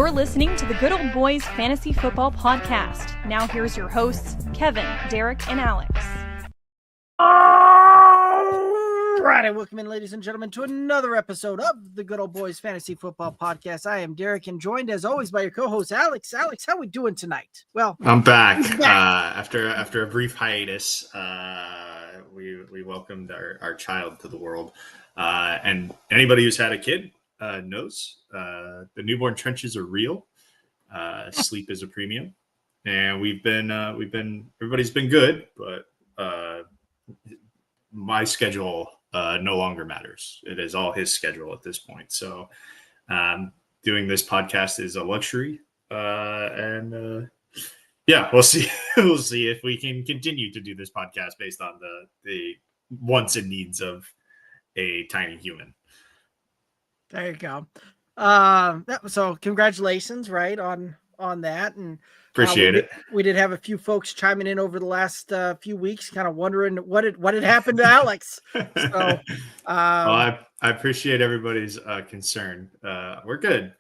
You're listening to the Good Old Boys Fantasy Football Podcast. Now here's your hosts, Kevin, Derek, and Alex. All right, and welcome in, ladies and gentlemen, to another episode of the Good Old Boys Fantasy Football Podcast. I am Derek, and joined as always by your co-host, Alex. Alex, how are we doing tonight? Well, I'm back. After a brief hiatus. We welcomed our child to the world, and anybody who's had a kid knows the newborn trenches are real. Sleep is a premium, and everybody's been good, but my schedule no longer matters. It is all his schedule at this point. So doing this podcast is a luxury, and we'll see. We'll see if we can continue to do this podcast based on the wants and needs of a tiny human. There you go. So congratulations, right, on that, and appreciate it. We did have a few folks chiming in over the last few weeks, kind of wondering what had happened to Alex. So, I appreciate everybody's concern. We're good.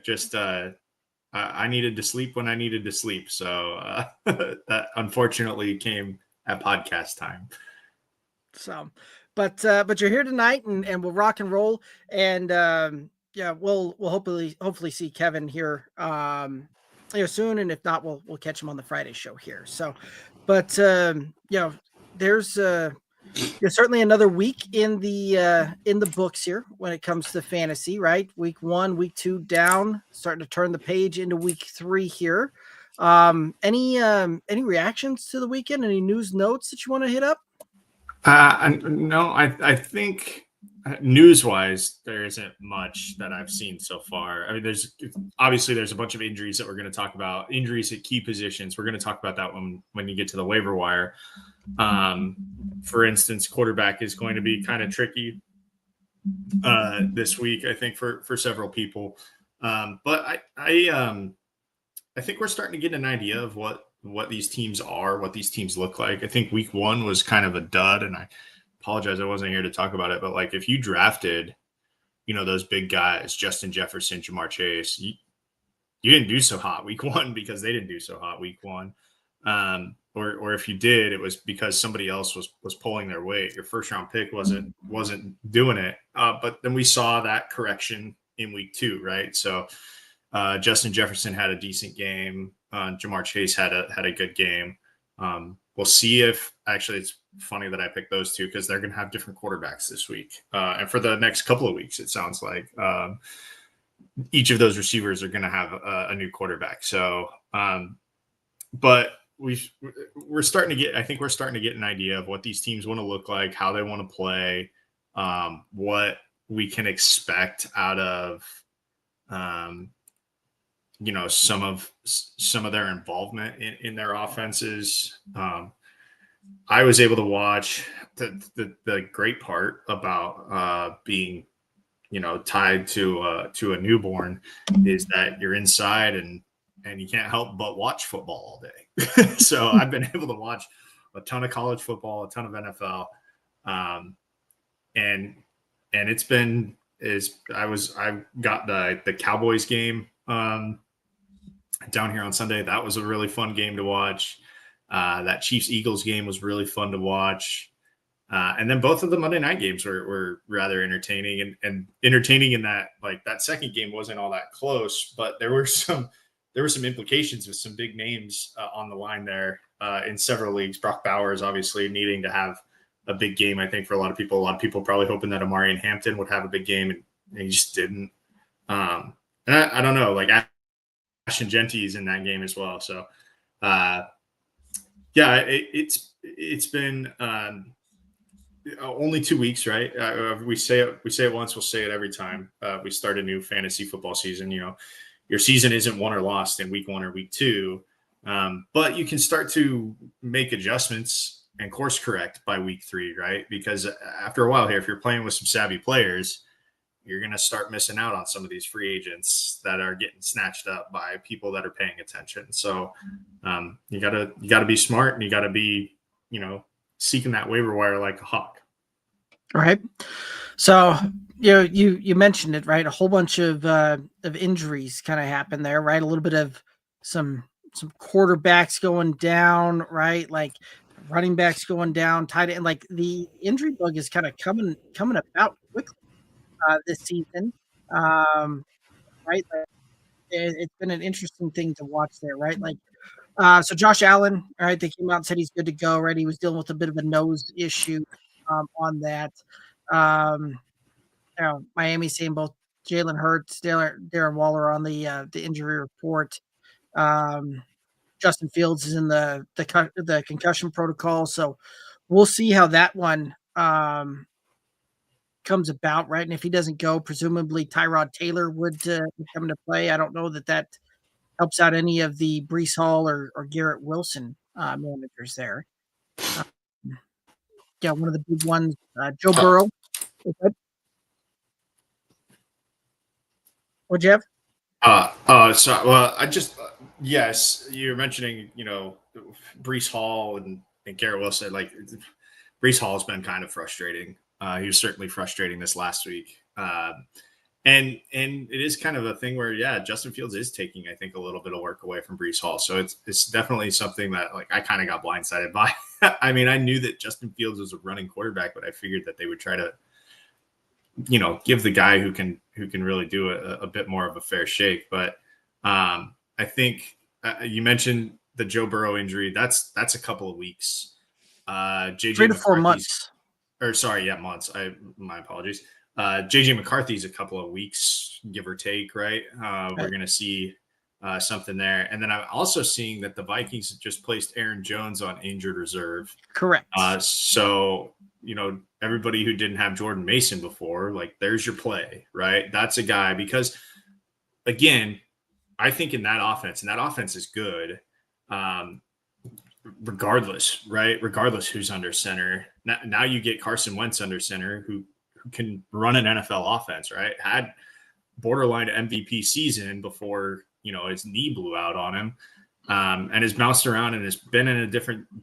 Just I needed to sleep when I needed to sleep, so that unfortunately came at podcast time. So. But you're here tonight, and we'll rock and roll, and we'll hopefully see Kevin here soon, and if not, we'll catch him on the Friday show here. So, but there's certainly another week in the books here when it comes to fantasy, right? Week 1, week 2 down, starting to turn the page into week 3 here. Any reactions to the weekend? Any news notes that you want to hit up? No, I think news-wise, there isn't much that I've seen so far. I mean, there's a bunch of injuries that we're going to talk about, injuries at key positions. We're going to talk about that when you get to the waiver wire. For instance, quarterback is going to be kind of tricky this week, I think, for several people. But I think we're starting to get an idea of what these teams are, what these teams look like. I think week 1 was kind of a dud, and I apologize I wasn't here to talk about it, but like if you drafted, those big guys, Justin Jefferson, Jamar Chase, you didn't do so hot week 1 because they didn't do so hot week 1. Or if you did, it was because somebody else was pulling their weight. Your first round pick wasn't doing it. But then we saw that correction in week 2, right? So Justin Jefferson had a decent game. Jamar Chase had a good game. We'll see if actually it's funny that I picked those two because they're going to have different quarterbacks this week. And for the next couple of weeks, it sounds like each of those receivers are going to have a new quarterback. So, but we're starting to get an idea of what these teams want to look like, how they want to play, what we can expect out of, some of their involvement in their offenses. I was able to watch the great part about being, tied to a newborn is that you're inside and you can't help but watch football all day. So I've been able to watch a ton of college football, a ton of NFL, and I got the Cowboys game down here on Sunday. That was a really fun game to watch. That Chiefs-Eagles game was really fun to watch. And then both of the Monday night games were rather entertaining and entertaining in that, like, that second game wasn't all that close, but there were some implications with some big names on the line there in several leagues. Brock Bowers obviously needing to have a big game, I think, for a lot of people probably hoping that Amari and Hampton would have a big game, and he just didn't. And I don't know, like Ashton Genty is in that game as well. So, it's been only 2 weeks, right? We say it once, we'll say it every time we start a new fantasy football season. Your season isn't won or lost in week 1 or week 2, but you can start to make adjustments and course correct by week 3, right? Because after a while here, if you're playing with some savvy players, you're going to start missing out on some of these free agents that are getting snatched up by people that are paying attention. So you gotta be smart, and you gotta be, seeking that waiver wire like a hawk. Right. So, you mentioned it, right? A whole bunch of injuries kind of happened there, right? A little bit of some quarterbacks going down, right? Like running backs going down, tight end. Like the injury bug is kind of coming about quickly this season, right? Like, it's been an interesting thing to watch there, right? Like, so Josh Allen, all right, they came out and said he's good to go, right? He was dealing with a bit of a nose issue on that. Um, Miami saying both Jalen Hurts, Darren Waller on the injury report. Um, Justin Fields is in the concussion protocol, so we'll see how that one comes about, right? And if he doesn't go, presumably Tyrod Taylor would come into play. I don't know that helps out any of the Brees Hall or Garrett Wilson managers there. Uh, yeah, one of the big ones, Joe Uh, Burrow. Okay. What'd you have? Well, I just, yes, you're mentioning, Brees Hall and Garrett Wilson. Like, Brees Hall has been kind of frustrating. He was certainly frustrating this last week. And it is kind of a thing where, yeah, Justin Fields is taking, I think, a little bit of work away from Brees Hall. So it's definitely something that, like, I kind of got blindsided by. I mean, I knew that Justin Fields was a running quarterback, but I figured that they would try to, give the guy who can really do a bit more of a fair shake. But I think you mentioned the Joe Burrow injury. That's a couple of weeks. JJ 3 to 4 McCarthy's, months. or sorry, yeah, months. My apologies. JJ McCarthy's a couple of weeks, give or take, right? We're going to see something there. And then I'm also seeing that the Vikings just placed Aaron Jones on injured reserve. Correct. So, everybody who didn't have Jordan Mason before, like, there's your play, right? That's a guy, because, again, I think in that offense is good, regardless, right? Regardless who's under center. Now you get Carson Wentz under center, who can run an NFL offense, right? Had borderline MVP season before, his knee blew out on him. And has bounced around and has been in a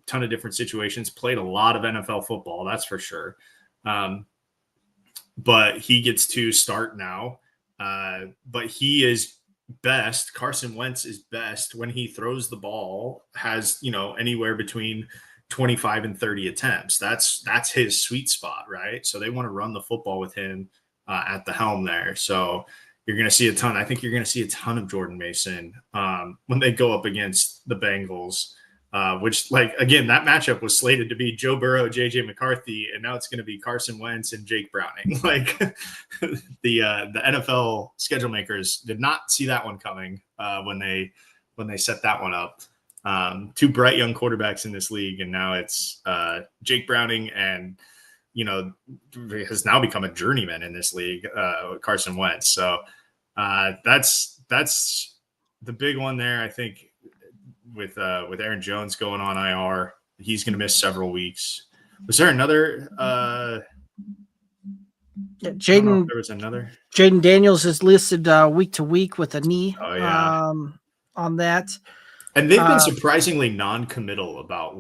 ton of different situations, played a lot of NFL football, that's for sure. But he gets to start now. But he is best. Carson Wentz is best when he throws the ball, has, anywhere between 25 and 30 attempts. That's his sweet spot, right? So they want to run the football with him at the helm there. So you're going to see a ton. I think you're going to see a ton of Jordan Mason when they go up against the Bengals, which, like, again, that matchup was slated to be Joe Burrow, JJ McCarthy, and now it's going to be Carson Wentz and Jake Browning. Like, the NFL schedule makers did not see that one coming when they set that one up. Two bright young quarterbacks in this league, and now it's Jake Browning and, has now become a journeyman in this league, Carson Wentz. So that's the big one there. I think with Aaron Jones going on IR, he's going to miss several weeks. Was there another? Yeah, there was another. Jaden Daniels is listed week to week with a knee. Oh, yeah. On that. And they've been surprisingly non-committal about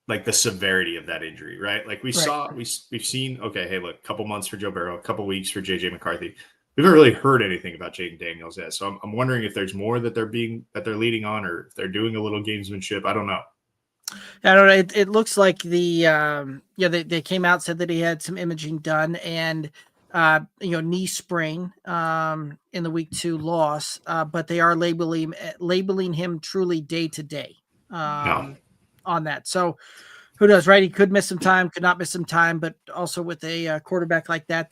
like the severity of that injury, right? Like we've seen, okay, hey, look, couple months for Joe Burrow, a couple weeks for JJ McCarthy. We haven't really heard anything about Jaden Daniels yet. So I'm wondering if there's more that they're leading on, or if they're doing a little gamesmanship. I don't know. I don't know. It looks like they came out, said that he had some imaging done, and knee sprain in the week 2 loss, but they are labeling him truly day to day on that. So who knows, right? He could miss some time, could not miss some time, but also with a quarterback like that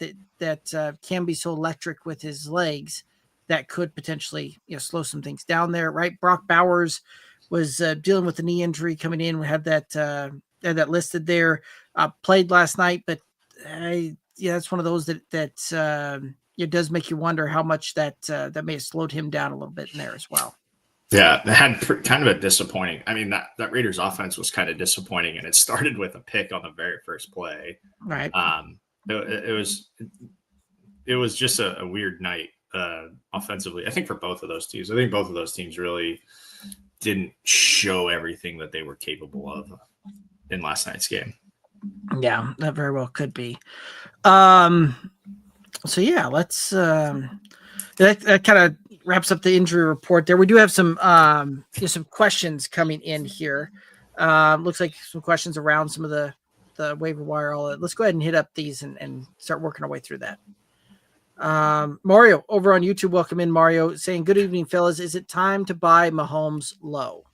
can be so electric with his legs, that could potentially slow some things down there, right? Brock Bowers was dealing with a knee injury coming in. We had that listed there. Played last night, but it's one of those that it does make you wonder how much that may have slowed him down a little bit in there as well. Yeah, they had kind of a disappointing. I mean, that Raiders offense was kind of disappointing, and it started with a pick on the very first play. Right. It was just a weird night offensively, I think, for both of those teams. I think both of those teams really didn't show everything that they were capable of in last night's game. Yeah, that very well could be. So yeah, let's that kind of wraps up the injury report there. We do have some some questions coming in here. Looks like some questions around some of the waiver wire. All that. Let's go ahead and hit up these and start working our way through that. Mario over on YouTube, welcome in, Mario, saying, "Good evening, fellas. Is it time to buy Mahomes low?"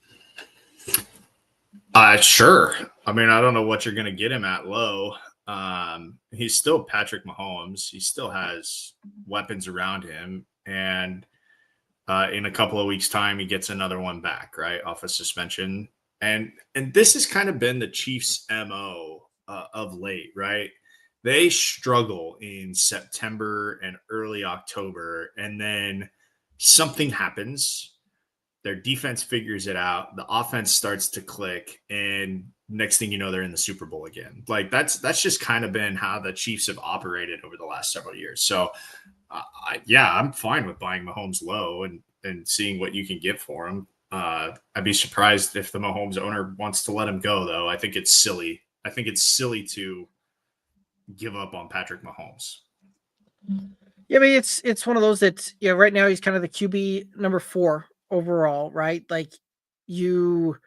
Sure. I mean, I don't know what you're going to get him at low. He's still Patrick Mahomes. He still has weapons around him, and in a couple of weeks' time, he gets another one back, right, off a suspension. And this has kind of been the Chiefs' MO of late, right? They struggle in September and early October, and then something happens. Their defense figures it out. The offense starts to click, and next thing you know, they're in the Super Bowl again. Like that's just kind of been how the Chiefs have operated over the last several years. So, I'm fine with buying Mahomes low and seeing what you can get for him. I'd be surprised if the Mahomes owner wants to let him go, though. I think it's silly. I think it's silly to give up on Patrick Mahomes. Yeah, I mean it's one of those that right now he's kind of the QB number 4 overall, right? Like if you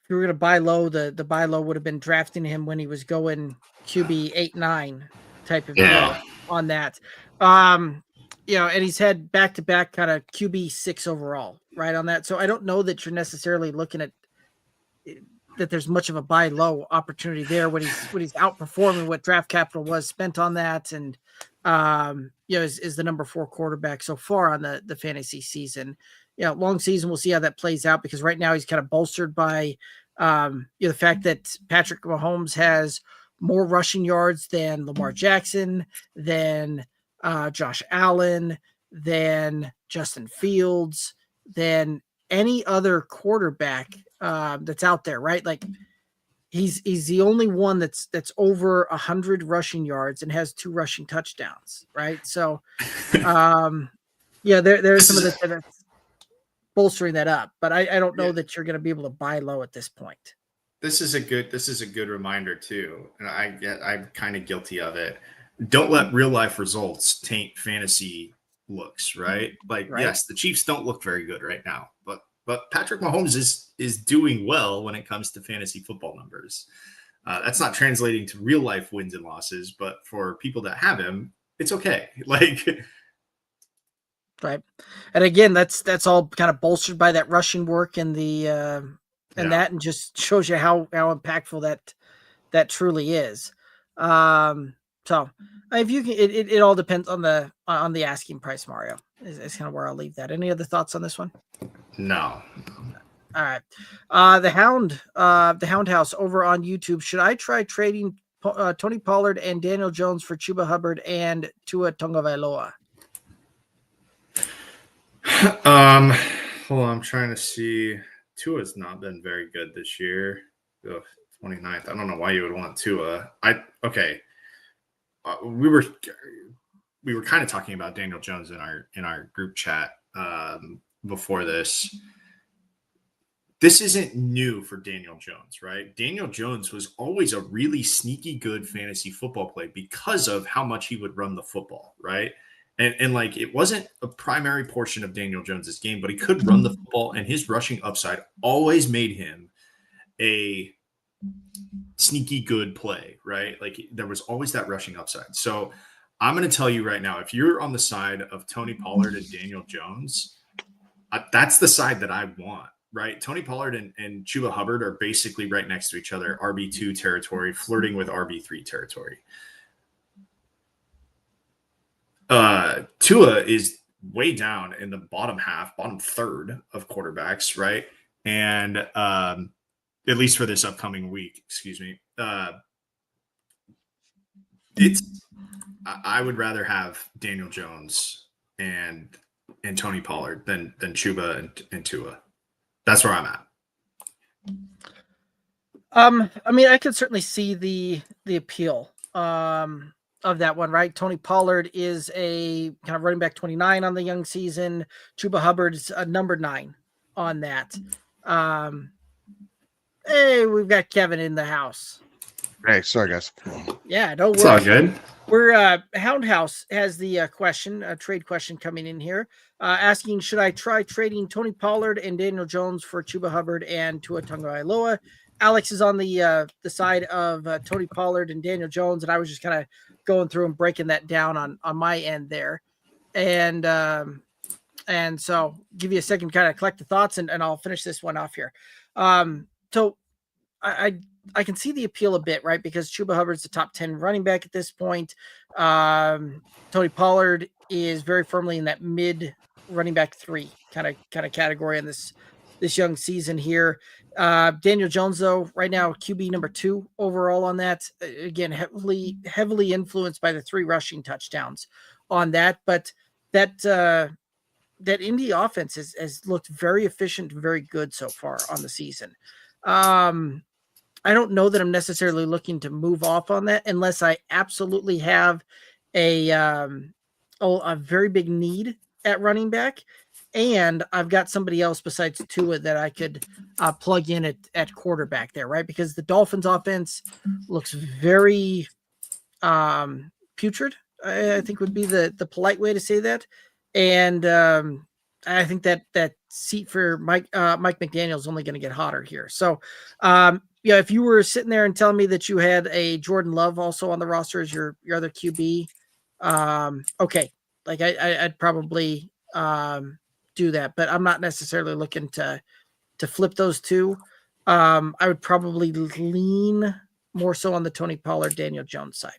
were going to buy low, the buy low would have been drafting him when he was going QB 8-9 type of deal on that. And he's had back-to-back kind of QB 6 overall, right, on that. So I don't know that you're necessarily looking at that there's much of a buy low opportunity there when he's outperforming what draft capital was spent on that, and is the number 4 quarterback so far on the fantasy season. Long season, we'll see how that plays out, because right now he's kind of bolstered by the fact that Patrick Mahomes has more rushing yards than Lamar Jackson, than Josh Allen, than Justin Fields, than any other quarterback that's out there, right? Like he's the only one that's over 100 rushing yards and has 2 rushing touchdowns, right? So there's some of this that's bolstering that up, but I don't know that you're going to be able to buy low at this point. This is a good reminder too, and I'm kind of guilty of it. Don't let real life results taint fantasy looks, right? Like, yes, the Chiefs don't look very good right now, but Patrick Mahomes is doing well when it comes to fantasy football numbers. That's not translating to real life wins and losses, but for people that have him, it's okay. Like, right. And again, that's all kind of bolstered by that rushing work and the and just shows you how impactful that truly is. So if you can, it all depends on the asking price, Mario. Is kind of where I'll leave that. Any other thoughts on this one? No. All right. The Hound House over on YouTube. Should I try trading Tony Pollard and Daniel Jones for Chuba Hubbard and Tua Tagovailoa? Well, I'm trying to see. Tua's not been very good this year. 29th. I don't know why you would want Tua. We were kind of talking about Daniel Jones in our group chat before this. This isn't new for Daniel Jones, right? Daniel Jones was always a really sneaky good fantasy football play because of how much he would run the football, right? And like it wasn't a primary portion of Daniel Jones's game, but he could run the football, and his rushing upside always made him a sneaky good play, right? Like there was always that rushing upside. So I'm going to tell you right now, if you're on the side of Tony Pollard and Daniel Jones, that's the side that I want, right? Tony Pollard and Chuba Hubbard are basically right next to each other, RB2 territory, flirting with RB3 territory. Tua is way down in the bottom third of quarterbacks, right? And at least for this upcoming week, excuse me. I would rather have Daniel Jones and Tony Pollard than Chuba and Tua. That's where I'm at. I mean, I could certainly see the appeal of that one, right? Tony Pollard is a kind of running back 29 on the young season. Chuba Hubbard's a number 9 on that. Hey, we've got Kevin in the house. Hey, sorry guys. Yeah, no It's all worries. good. We're Hound House has the question, a trade question coming in here, asking, should I try trading Tony Pollard and Daniel Jones for Chuba Hubbard and Tua Tagovailoa? Alex is on the side of Tony Pollard and Daniel Jones, and I was just kind of going through and breaking that down on my end there, and so give you a second to kind of collect the thoughts, and I'll finish this one off here. So I can see the appeal a bit, right? Because Chuba Hubbard's the top 10 running back at this point. Tony Pollard is very firmly in that mid running back 3 kind of category in this young season here. Daniel Jones, though, right now QB number 2 overall on that. Again, heavily influenced by the 3 rushing touchdowns on that, but that Indy offense has looked very efficient, very good so far on the season. I don't know that I'm necessarily looking to move off on that unless I absolutely have a very big need at running back, and I've got somebody else besides Tua that I could plug in at quarterback there, right? Because the Dolphins offense looks very putrid, I think would be the polite way to say that. And I think that seat for Mike McDaniel is only going to get hotter here. So, if you were sitting there and telling me that you had a Jordan Love also on the roster as your other QB, okay, like I'd probably do that, but I'm not necessarily looking to flip those two. I would probably lean more so on the Tony Pollard, Daniel Jones side.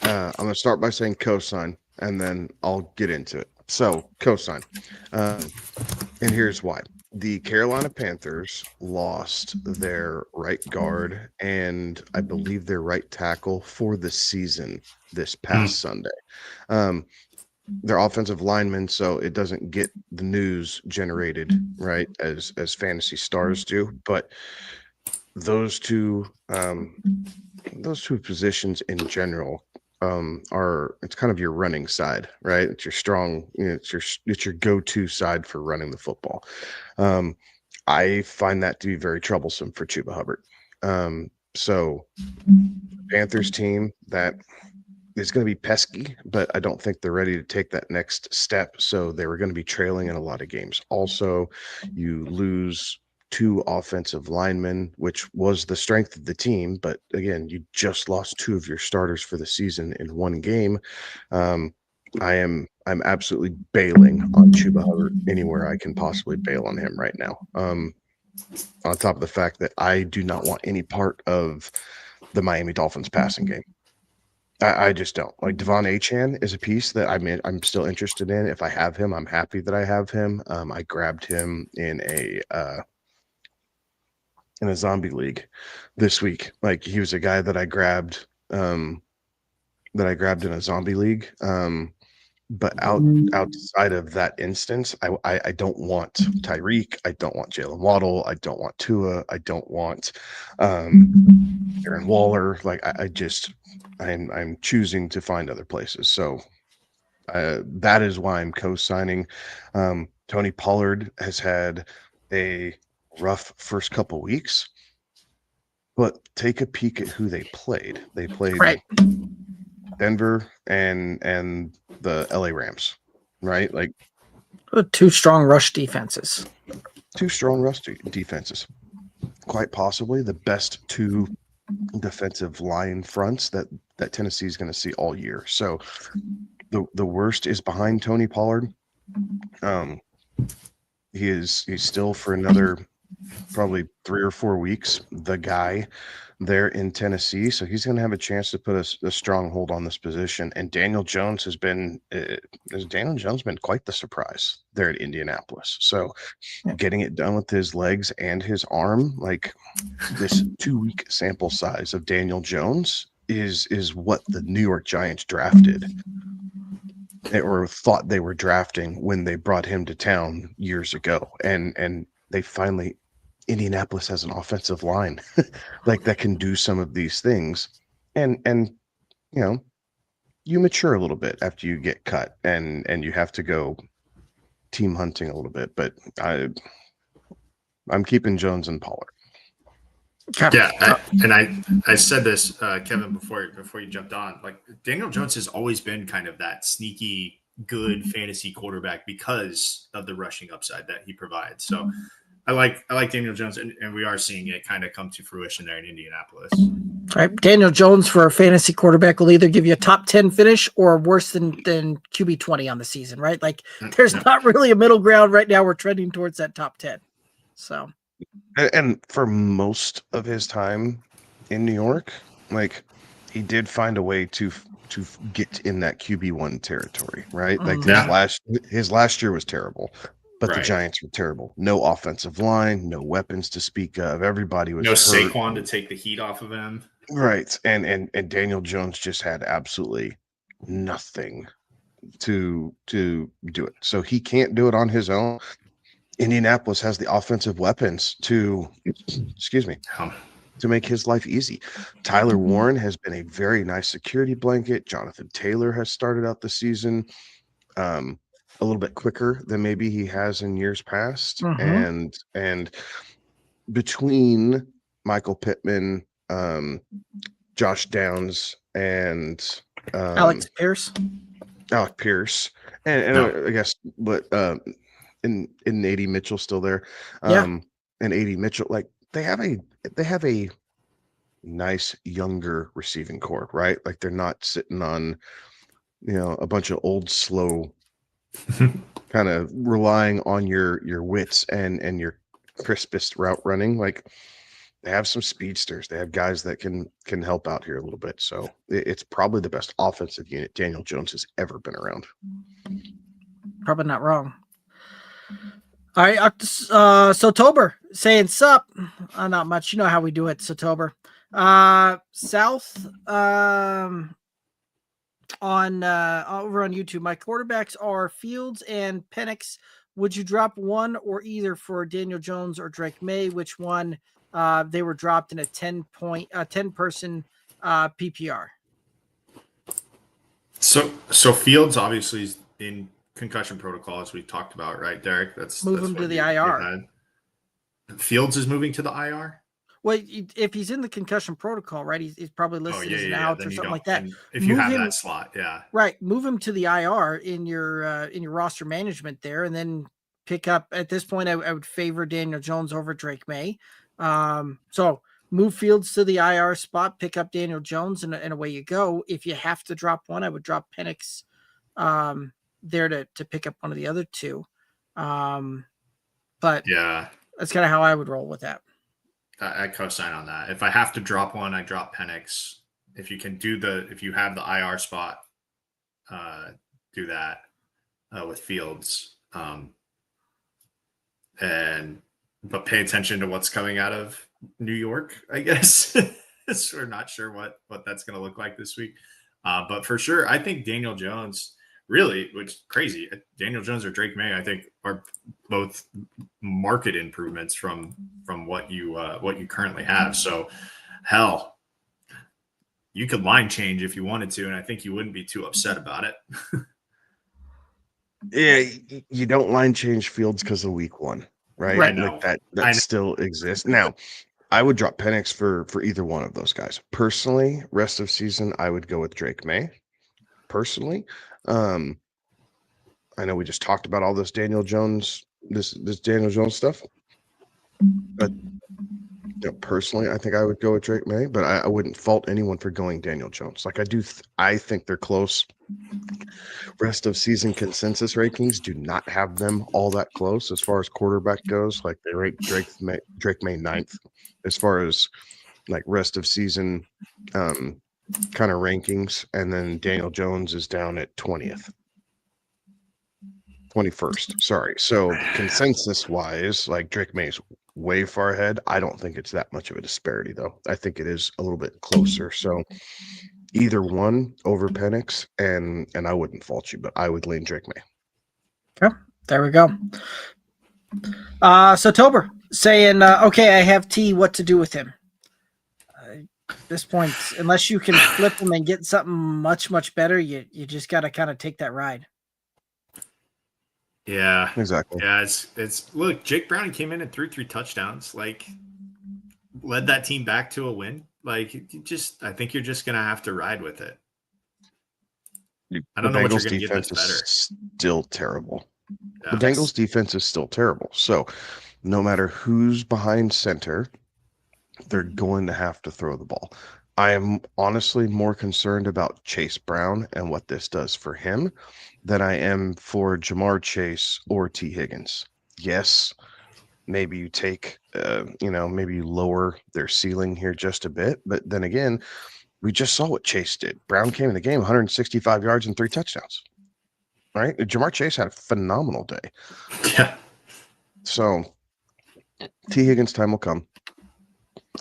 I'm going to start by saying cosign, and then I'll get into it. So, cosign. And here's why. The Carolina Panthers lost their right guard and I believe their right tackle for the season this past Sunday. Their offensive linemen, so it doesn't get the news generated, right, as fantasy stars do. But those two positions in general it's kind of your running side, right? It's your strong, it's your go-to side for running the football. I find that to be very troublesome for Chuba Hubbard. So Panthers team that is going to be pesky, but I don't think they're ready to take that next step. So they were going to be trailing in a lot of games. Also, you lose 2 offensive linemen, which was the strength of the team. But again, you just lost 2 of your starters for the season in one game. I'm absolutely bailing on Chuba Hubbard anywhere I can possibly bail on him right now. On top of the fact that I do not want any part of the Miami Dolphins passing game. I just don't. Like Devon Achane is a piece that I'm still interested in. If I have him, I'm happy that I have him. I grabbed him in a zombie league this week. Like he was a guy that I grabbed in a zombie league. But outside of that instance, I don't want Tyreek. I don't want Jalen Waddle. I don't want Tua. I don't want Aaron Waller. Like I'm choosing to find other places. So that is why I'm co-signing. Tony Pollard has had a rough first couple weeks, but take a peek at who they played. They played Right. Denver and the LA Rams, right? Like 2 strong rush defenses. 2 strong rush defenses. Quite possibly the best 2 defensive line fronts that Tennessee is going to see all year. So the worst is behind Tony Pollard. He's still for another probably 3 or 4 weeks the guy there in Tennessee, so he's going to have a chance to put a stronghold on this position. And Daniel Jones has been quite the surprise there at Indianapolis. So getting it done with his legs and his arm, like this 2-week sample size of Daniel Jones is what the New York Giants drafted or thought they were drafting when they brought him to town years ago. And they finally, Indianapolis has an offensive line like that can do some of these things. And you mature a little bit after you get cut and you have to go team hunting a little bit. But I'm keeping Jones and Pollard. Yeah, and I said this, Kevin, before you jumped on. Like Daniel Jones has always been kind of that sneaky good fantasy quarterback because of the rushing upside that he provides. So I like Daniel Jones, and we are seeing it kind of come to fruition there in Indianapolis. All right, Daniel Jones for a fantasy quarterback will either give you a top 10 finish or worse than QB 20 on the season, right? Like there's not really a middle ground right now. We're trending towards that top 10. So, and for most of his time in New York, like he did find a way to get in that QB1 territory, right? Like his last year was terrible, but the Giants were terrible. No offensive line, no weapons to speak of. Everybody was no hurt. Saquon to take the heat off of him. Right. And Daniel Jones just had absolutely nothing to do it. So he can't do it on his own. Indianapolis has the offensive weapons to make his life easy. Tyler Warren has been a very nice security blanket. Jonathan Taylor has started out the season a little bit quicker than maybe he has in years past. And between Michael Pittman, Josh Downs, and Alec Pierce, and I guess and AD Mitchell still there, and AD Mitchell, like they have a nice younger receiving core, right? Like they're not sitting on a bunch of old slow kind of relying on your wits and your crispest route running. Like they have some speedsters. They have guys that can help out here a little bit. So it's probably the best offensive unit Daniel Jones has ever been around. Probably not wrong. All right, Sotober saying sup. Not much. You know how we do it, Sotober. South on over on YouTube. My quarterbacks are Fields and Penix. Would you drop one or either for Daniel Jones or Drake May? Which one? They were dropped in a 10-person PPR. So Fields obviously is in concussion protocol, as we talked about, right, Derek? That's him to the IR. Fields is moving to the IR. Well, if he's in the concussion protocol, right, he's probably listed as an out or something like that. And if you have that slot, right, move him to the IR in your roster management there, and then pick up. At this point, I would favor Daniel Jones over Drake May. So move Fields to the IR spot, pick up Daniel Jones, and away you go. If you have to drop one, I would drop Penix there to pick up one of the other two. But that's kind of how I would roll with that. I co-sign on that. If I have to drop one, I drop Penix. If you have the IR spot, do that with Fields. But pay attention to what's coming out of New York, I guess. We're not sure what that's going to look like this week. But for sure, I think Daniel Jones, really, which is crazy, Daniel Jones or Drake May, I think are both market improvements from what you currently have. So hell, you could line change if you wanted to, and I think you wouldn't be too upset about it. Yeah, you don't line change Fields because of week one, right? I know. Like that still exists. Now, I would drop Penix for either one of those guys. Personally, rest of season, I would go with Drake May. Personally, I know we just talked about all this Daniel Jones, this Daniel Jones stuff, but personally, I think I would go with Drake May, but I wouldn't fault anyone for going Daniel Jones. Like I think they're close. Rest of season consensus rankings do not have them all that close as far as quarterback goes. Like they rank Drake May 9th as far as like rest of season kind of rankings, and then Daniel Jones is down at 21st. Sorry. So consensus wise, like Drake May's way far ahead. I don't think it's that much of a disparity though. I think it is a little bit closer. So either one over Penix, and I wouldn't fault you, but I would lean Drake May. Okay, there we go. So Tober saying, okay, I have T, what to do with him? At this point, unless you can flip him and get something much, much better, you just got to kind of take that ride. Yeah, exactly. Yeah, it's look, Jake Browning came in and threw 3 touchdowns. Like led that team back to a win. Like, I think you're just gonna have to ride with it. I don't know what you're going to get that's better. Still terrible. Yeah. The Bengals defense is still terrible. So no matter who's behind center, they're going to have to throw the ball. I am honestly more concerned about Chase Brown and what this does for him than I am for Jamar Chase or T. Higgins. Yes, maybe you take, maybe you lower their ceiling here just a bit. But then again, we just saw what Chase did. Brown came in the game, 165 yards and 3 touchdowns. Right? Jamar Chase had a phenomenal day. Yeah. So T. Higgins' time will come.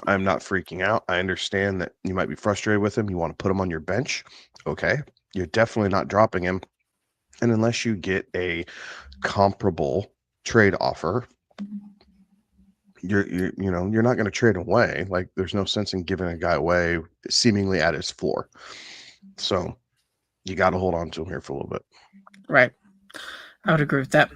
I'm not freaking out. I understand that you might be frustrated with him. You want to put him on your bench. Okay. You're definitely not dropping him. And unless you get a comparable trade offer, you're not going to trade away. Like, there's no sense in giving a guy away seemingly at his floor. So you got to hold on to him here for a little bit. Right. I would agree with that.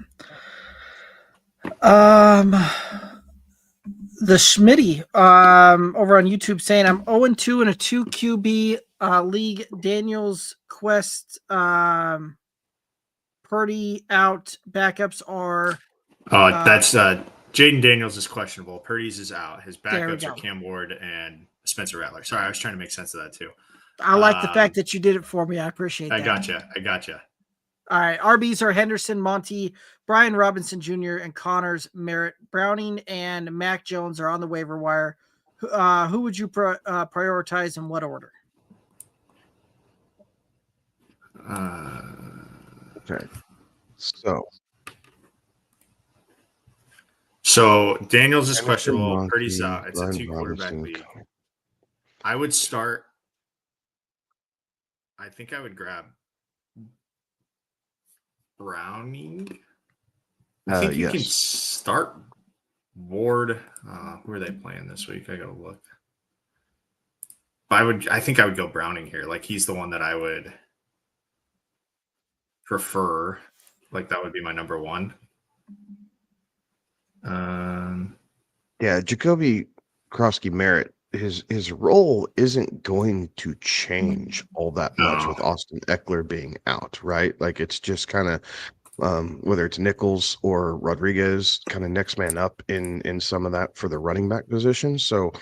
The Schmitty over on YouTube saying, I'm 0-2 in a 2 QB league. Daniels, Quest, Purdy out. Backups are. That's Jaden Daniels is questionable. Purdy's is out. His backups are Cam Ward and Spencer Rattler. Sorry, I was trying to make sense of that too. I like the fact that you did it for me. I appreciate that. I gotcha. All right. RBs are Henderson, Monty, Brian Robinson Jr., and Connors, Merritt, Browning, and Mac Jones are on the waiver wire. Who would you prioritize in what order? Okay. So Daniels is questionable. Monty, Purdy's out. It's Brian a 2-quarterback Robinson, league. I would start. I think I would grab Browning. I think you can start Ward. Who are they playing this week? I gotta look. But I think I would go Browning here. Like, he's the one that I would prefer. Like, that would be my number one. Jacoby Krosky Merritt, his role isn't going to change all that much with Austin Eckler being out, right? Like, it's just kind of whether it's Nichols or Rodriguez, kind of next man up in some of that for the running back position. So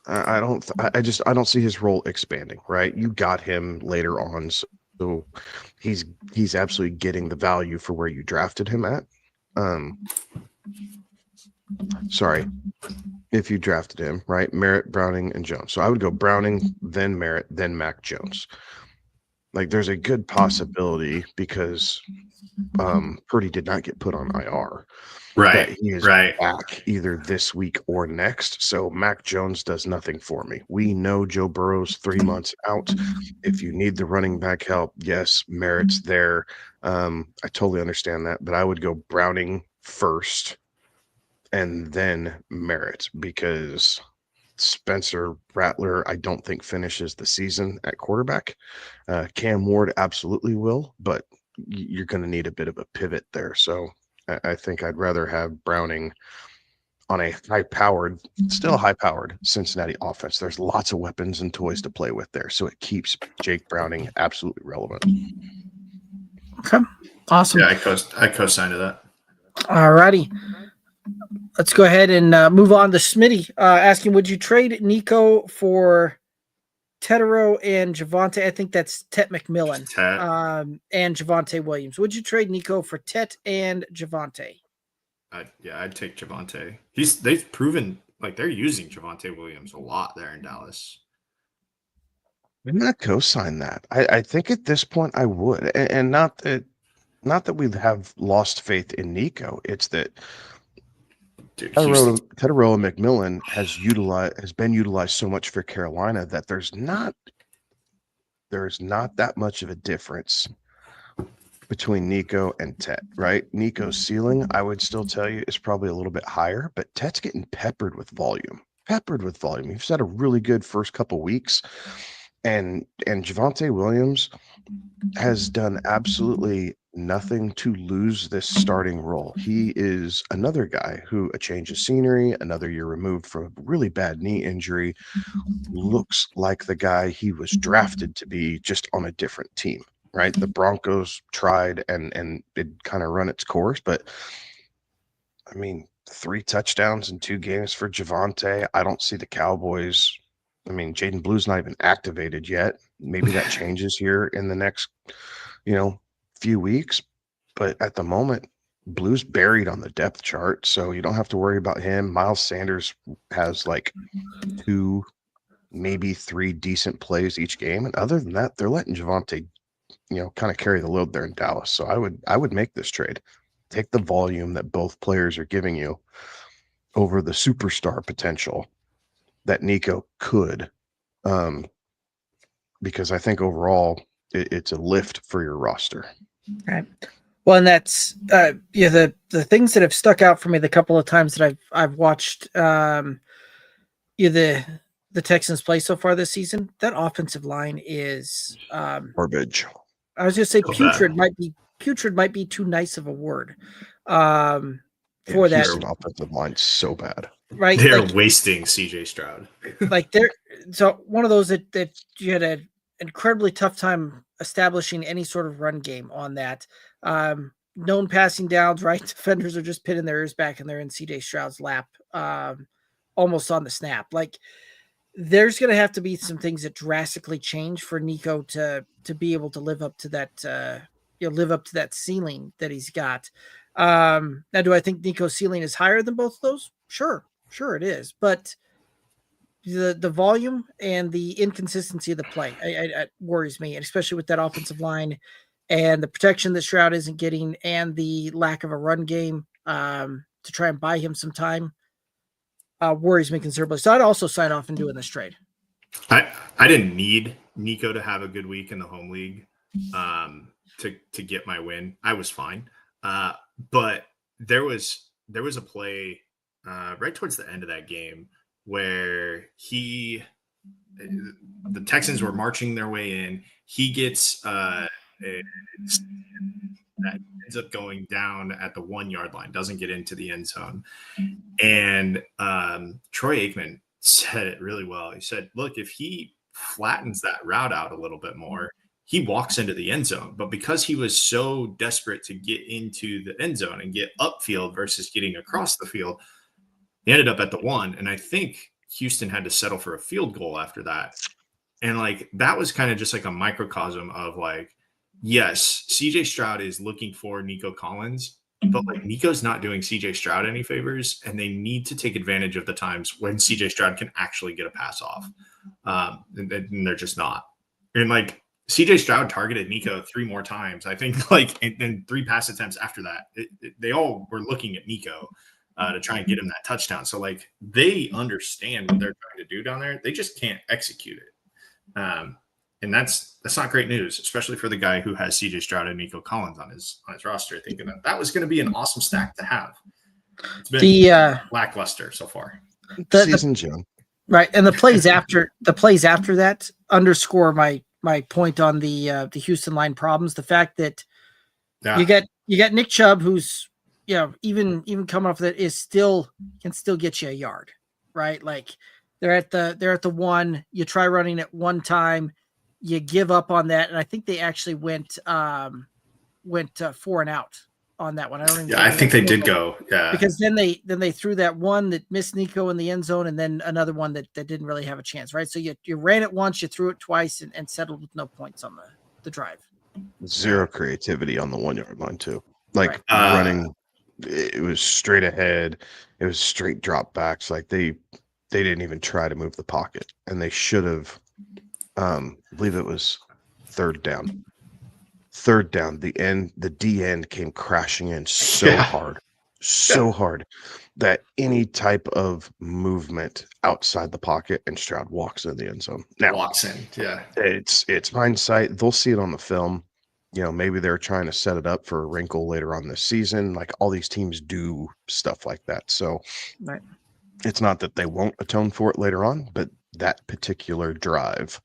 I don't see his role expanding, right? You got him later on, so he's absolutely getting the value for where you drafted him at. Sorry, if you drafted him, right? Merritt, Browning, and Jones. So I would go Browning, then Merritt, then Mac Jones. Like, there's a good possibility because Purdy did not get put on IR. Right. He is back either this week or next. So Mac Jones does nothing for me. We know Joe Burrow's 3 months out. If you need the running back help, yes, Merritt's there. I totally understand that, but I would go Browning first and then Merritt, because Spencer Rattler, I don't think finishes the season at quarterback. Cam Ward absolutely will, but you're going to need a bit of a pivot there. So I think I'd rather have Browning on a still high-powered Cincinnati offense. There's lots of weapons and toys to play with there, so it keeps Jake Browning absolutely relevant. Okay, awesome. Yeah, I co-signed to that. All righty. Let's go ahead and move on to Smitty. Asking, would you trade Nico for Tetero and Javonte? I think that's Tet McMillan. And Javonte Williams. Would you trade Nico for Tet and Javonte? I'd take Javonte. They've proven like they're using Javonte Williams a lot there in Dallas. I'm gonna co-sign that. I think at this point I would, and not that we have lost faith in Nico. It's that Tetero and McMillan has been utilized so much for Carolina that there's not that much of a difference between Nico and Tet, right? Nico's ceiling, I would still tell you, is probably a little bit higher, but Tet's getting peppered with volume. You've had a really good first couple weeks, and Javonte Williams has done absolutely nothing to lose this starting role. He is another guy who, a change of scenery, another year removed from a really bad knee injury, looks like the guy he was drafted to be, just on a different team, right? The Broncos tried and it kind of run its course, but I mean, 3 touchdowns in 2 games for Javonte. I don't see the Cowboys. I mean, Jaden Blue's not even activated yet. Maybe that changes here in the next, few weeks. But at the moment, Blue's buried on the depth chart, so you don't have to worry about him. Miles Sanders has like 2, maybe 3 decent plays each game, and other than that, they're letting Javonte, kind of carry the load there in Dallas. So I would make this trade. Take the volume that both players are giving you over the superstar potential that Nico could, because I think overall it's a lift for your roster. Right. Well, and that's the things that have stuck out for me the couple of times that I've watched the Texans play so far this season. That offensive line is Garbage. I was just say putrid might be too nice of a word for that. Houston offensive line so bad. Right. They're wasting CJ Stroud. So one of those that you had an incredibly tough time establishing any sort of run game on that. Known passing downs, right? Defenders are just pinning their ears back and they're in CJ Stroud's lap almost on the snap. Like, there's going to have to be some things that drastically change for Nico to be able to live up to that ceiling that he's got. Now, do I think Nico's ceiling is higher than both of those? Sure it is. But the volume and the inconsistency of the play it worries me, and especially with that offensive line and the protection that Stroud isn't getting and the lack of a run game to try and buy him some time worries me considerably. So I'd also sign off and doing this trade. I didn't need Nico to have a good week in the home league to get my win. I was fine. But there was a play right towards the end of that game where the Texans were marching their way in. He gets that ends up going down at the 1-yard line, doesn't get into the end zone. And Troy Aikman said it really well. He said, look, if he flattens that route out a little bit more, he walks into the end zone. But because he was so desperate to get into the end zone and get upfield versus getting across the field, he ended up at the 1. And I think Houston had to settle for a field goal after that. And like, that was kind of just like a microcosm of like, yes, CJ Stroud is looking for Nico Collins, but like Nico's not doing CJ Stroud any favors, and they need to take advantage of the times when CJ Stroud can actually get a pass off. And they're just not. And like, CJ Stroud targeted Nico 3 more times, I think, like, and then 3 pass attempts after that. They all were looking at Nico to try and get him that touchdown. So like, they understand what they're trying to do down there. They just can't execute it. And that's not great news, especially for the guy who has CJ Stroud and Nico Collins on his roster, thinking that was going to be an awesome stack to have. It's been lackluster so far. Season June. Right. And the plays after that underscore my point on the Houston line problems. The fact that you got Nick Chubb, who's even coming off that can still get you a yard, right? Like, they're at the 1. You try running it one time, you give up on that, and I think they actually went 4 and out on that one. I think they did go. Yeah, because then they threw that one that missed Nico in the end zone, and then another one that didn't really have a chance, right? So you ran it once, you threw it twice, and settled with no points on the drive. Zero creativity on the 1-yard line too. Like, running, it was straight ahead. It was straight drop backs. Like, they didn't even try to move the pocket, and they should have. I believe it was third down, the D end came crashing in so hard that any type of movement outside the pocket and Stroud walks in the end zone. Now, walks in. Yeah. It's hindsight. They'll see it on the film. Maybe they're trying to set it up for a wrinkle later on this season. Like, all these teams do stuff like that. So right. It's not that they won't atone for it later on, but that particular drive,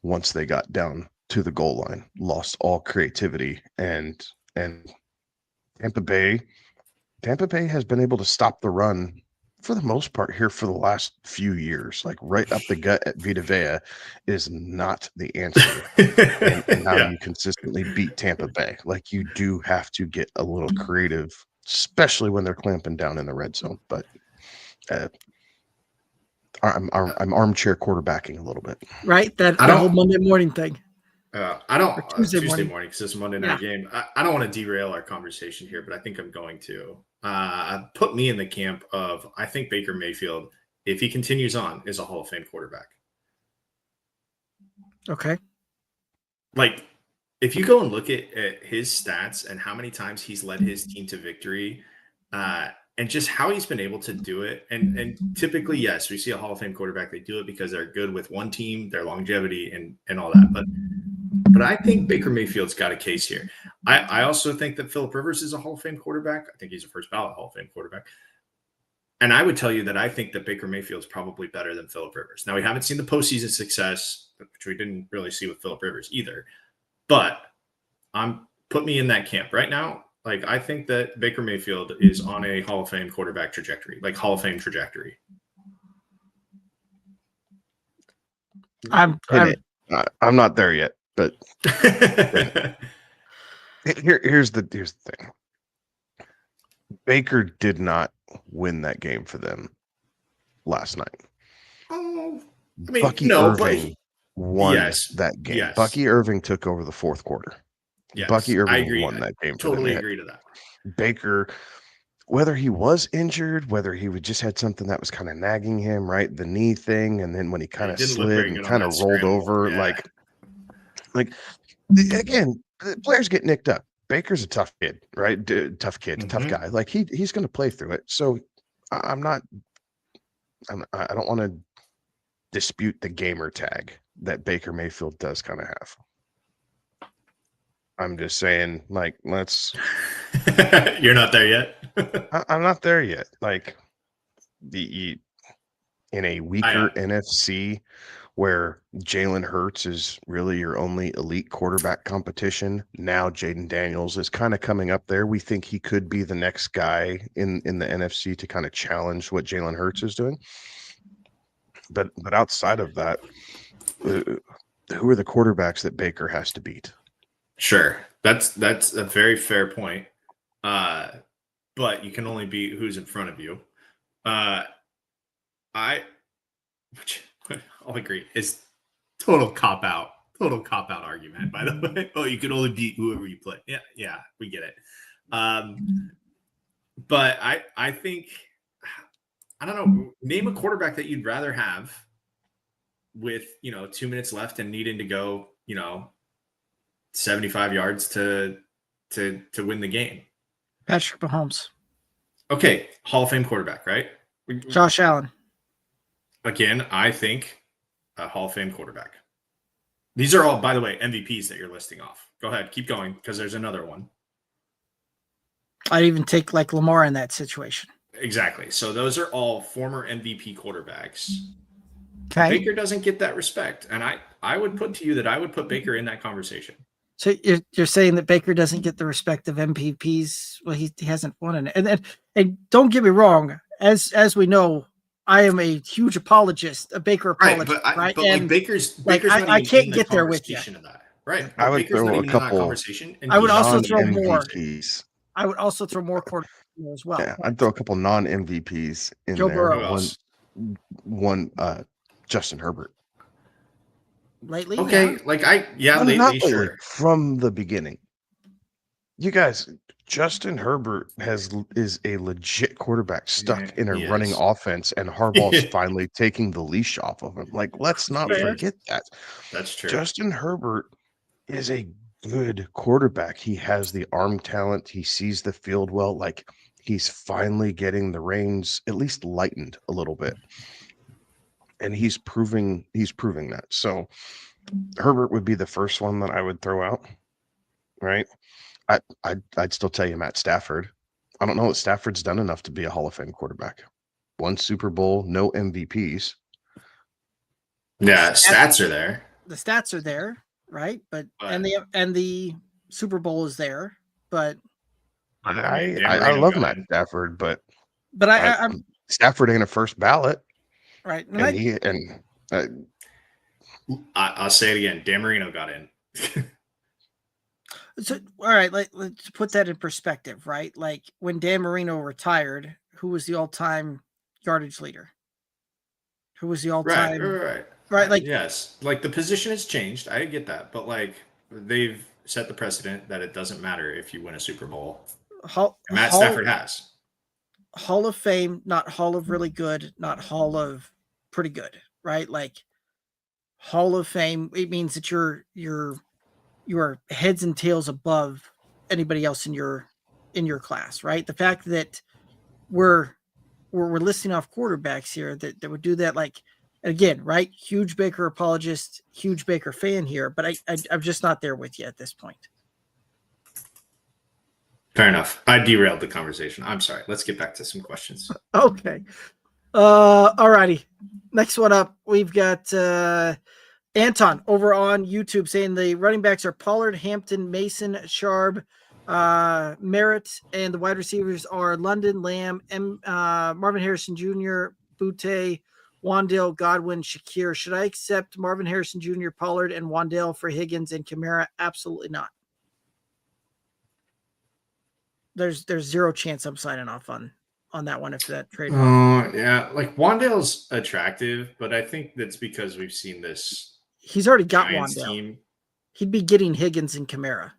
once they got down to the goal line, lost all creativity, and And Tampa Bay has been able to stop the run for the most part here for the last few years. Like right up the gut at Vita Vea is not the answer. And how Yeah. you consistently beat Tampa Bay. Like you do have to get a little creative, especially when they're clamping down in the red zone. But I'm armchair quarterbacking a little bit. Right? That I the don't- whole Monday morning thing. I don't Or Tuesday Tuesday morning. morning because it's a Monday night game. I don't want to derail our conversation here, but I think I'm going to. Put me in the camp of I think Baker Mayfield, if he continues on, is a Hall of Fame quarterback. Okay. Like, if you go and look at his stats and how many times he's led his team to victory, and just how he's been able to do it, and typically, yes, we see a Hall of Fame quarterback. They do it because they're good with one team, their longevity, and all that. But I think Baker Mayfield's got a case here. I also think that Phillip Rivers is a Hall of Fame quarterback. I think he's a first ballot Hall of Fame quarterback. And I would tell you that I think that Baker Mayfield's probably better than Phillip Rivers. Now, we haven't seen the postseason success, which we didn't really see with Phillip Rivers either. But put me in that camp right now. Like, I think that Baker Mayfield is on a Hall of Fame quarterback trajectory, like Hall of Fame trajectory. I'm not there yet, but here's the thing. Baker did not win that game for them last night. Oh, I mean, Bucky no, Irving won that game. Yes. Bucky Irving took over the fourth quarter. Yes, Bucky I Irving agree. won that game. Totally agree to that. Baker, whether he was injured, whether he just had something that was kind of nagging him, right? The knee thing, and then when he kind of slid and kind of rolled over, like again, the players get nicked up. Baker's a tough kid, right? Tough guy. Like he's going to play through it. So I don't want to dispute the gamer tag that Baker Mayfield does kind of have. I'm just saying, like, let's. You're not there yet. I'm not there yet. Like, in a weaker NFC where Jalen Hurts is really your only elite quarterback competition. Now Jaden Daniels is kind of coming up there. We think he could be the next guy in the NFC to kind of challenge what Jalen Hurts is doing. But outside of that, who are the quarterbacks that Baker has to beat? Sure. That's a very fair point. But you can only beat who's in front of you. Which I'll agree is total cop out argument, by the way. Oh, you can only beat whoever you play. Yeah, we get it. But I think, I don't know, name a quarterback that you'd rather have with 2 minutes left and needing to go 75 yards to win the game. Patrick Mahomes. Okay, Hall of Fame quarterback, right? Josh Allen. Again, I think a Hall of Fame quarterback. These are all, by the way, MVPs that you're listing off. Go ahead, keep going, because there's another one. I'd even take like Lamar in that situation. Exactly. So those are all former MVP quarterbacks. Okay. Baker doesn't get that respect. And I would put to you that I would put Baker in that conversation. So you're saying that Baker doesn't get the respect of MVPs? Well, he hasn't won it. And don't get me wrong, as we know, I am a huge apologist, a Baker apologist, right? But and Baker's I can't get there with you. Right. I would Baker's throw not a even in that couple. conversation. I would also throw more. MVPs. I would also throw more quarterbacks as well. Yeah, I'd throw a couple non-MVPs in Joe there. Burrow. One Justin Herbert. Lately, okay, yeah. Not lately, sure. from the beginning. You guys, Justin Herbert is a legit quarterback stuck in a running offense, and Harbaugh's finally taking the leash off of him. Like, let's not forget that. That's true. Justin Herbert is a good quarterback. He has the arm talent. He sees the field well. Like, he's finally getting the reins at least lightened a little bit. And he's proving that. So Herbert would be the first one that I would throw out, right? I'd still tell you Matt Stafford. I don't know that Stafford's done enough to be a Hall of Fame quarterback. One Super Bowl, no MVPs. Yeah, stats are there. The stats are there, right? But and the Super Bowl is there. but I love Matt Stafford, but I'm Stafford ain't a first ballot, right. I'll say it again. Dan Marino got in. So, all right, let's put that in perspective, right? Like when Dan Marino retired, who was the all-time yardage leader? Who was the all-time? Right. Like yes, like the position has changed. I get that, but like they've set the precedent that it doesn't matter if you win a Super Bowl. Matt Stafford has Hall of Fame, not Hall of really good, not Hall of pretty good, right? Like Hall of Fame, it means that you're heads and tails above anybody else in your class, right? The fact that we're listing off quarterbacks here that would do that, like again, right? Huge Baker apologist, huge Baker fan here, but I'm just not there with you at this point. Fair enough. I derailed the conversation. I'm sorry. Let's get back to some questions. Okay. All righty. Next one up, we've got Anton over on YouTube saying the running backs are Pollard, Hampton, Mason, Sharp, Merritt, and the wide receivers are London, Lamb, Marvin Harrison Jr., Butte, Wandale, Godwin, Shakir. Should I accept Marvin Harrison Jr., Pollard, and Wandale for Higgins and Kamara? Absolutely not. There's zero chance I'm signing off on that one if that trade. Yeah, like Wandale's attractive, but I think that's because we've seen this. He's already got Giants Wandale. Team. He'd be getting Higgins and Kamara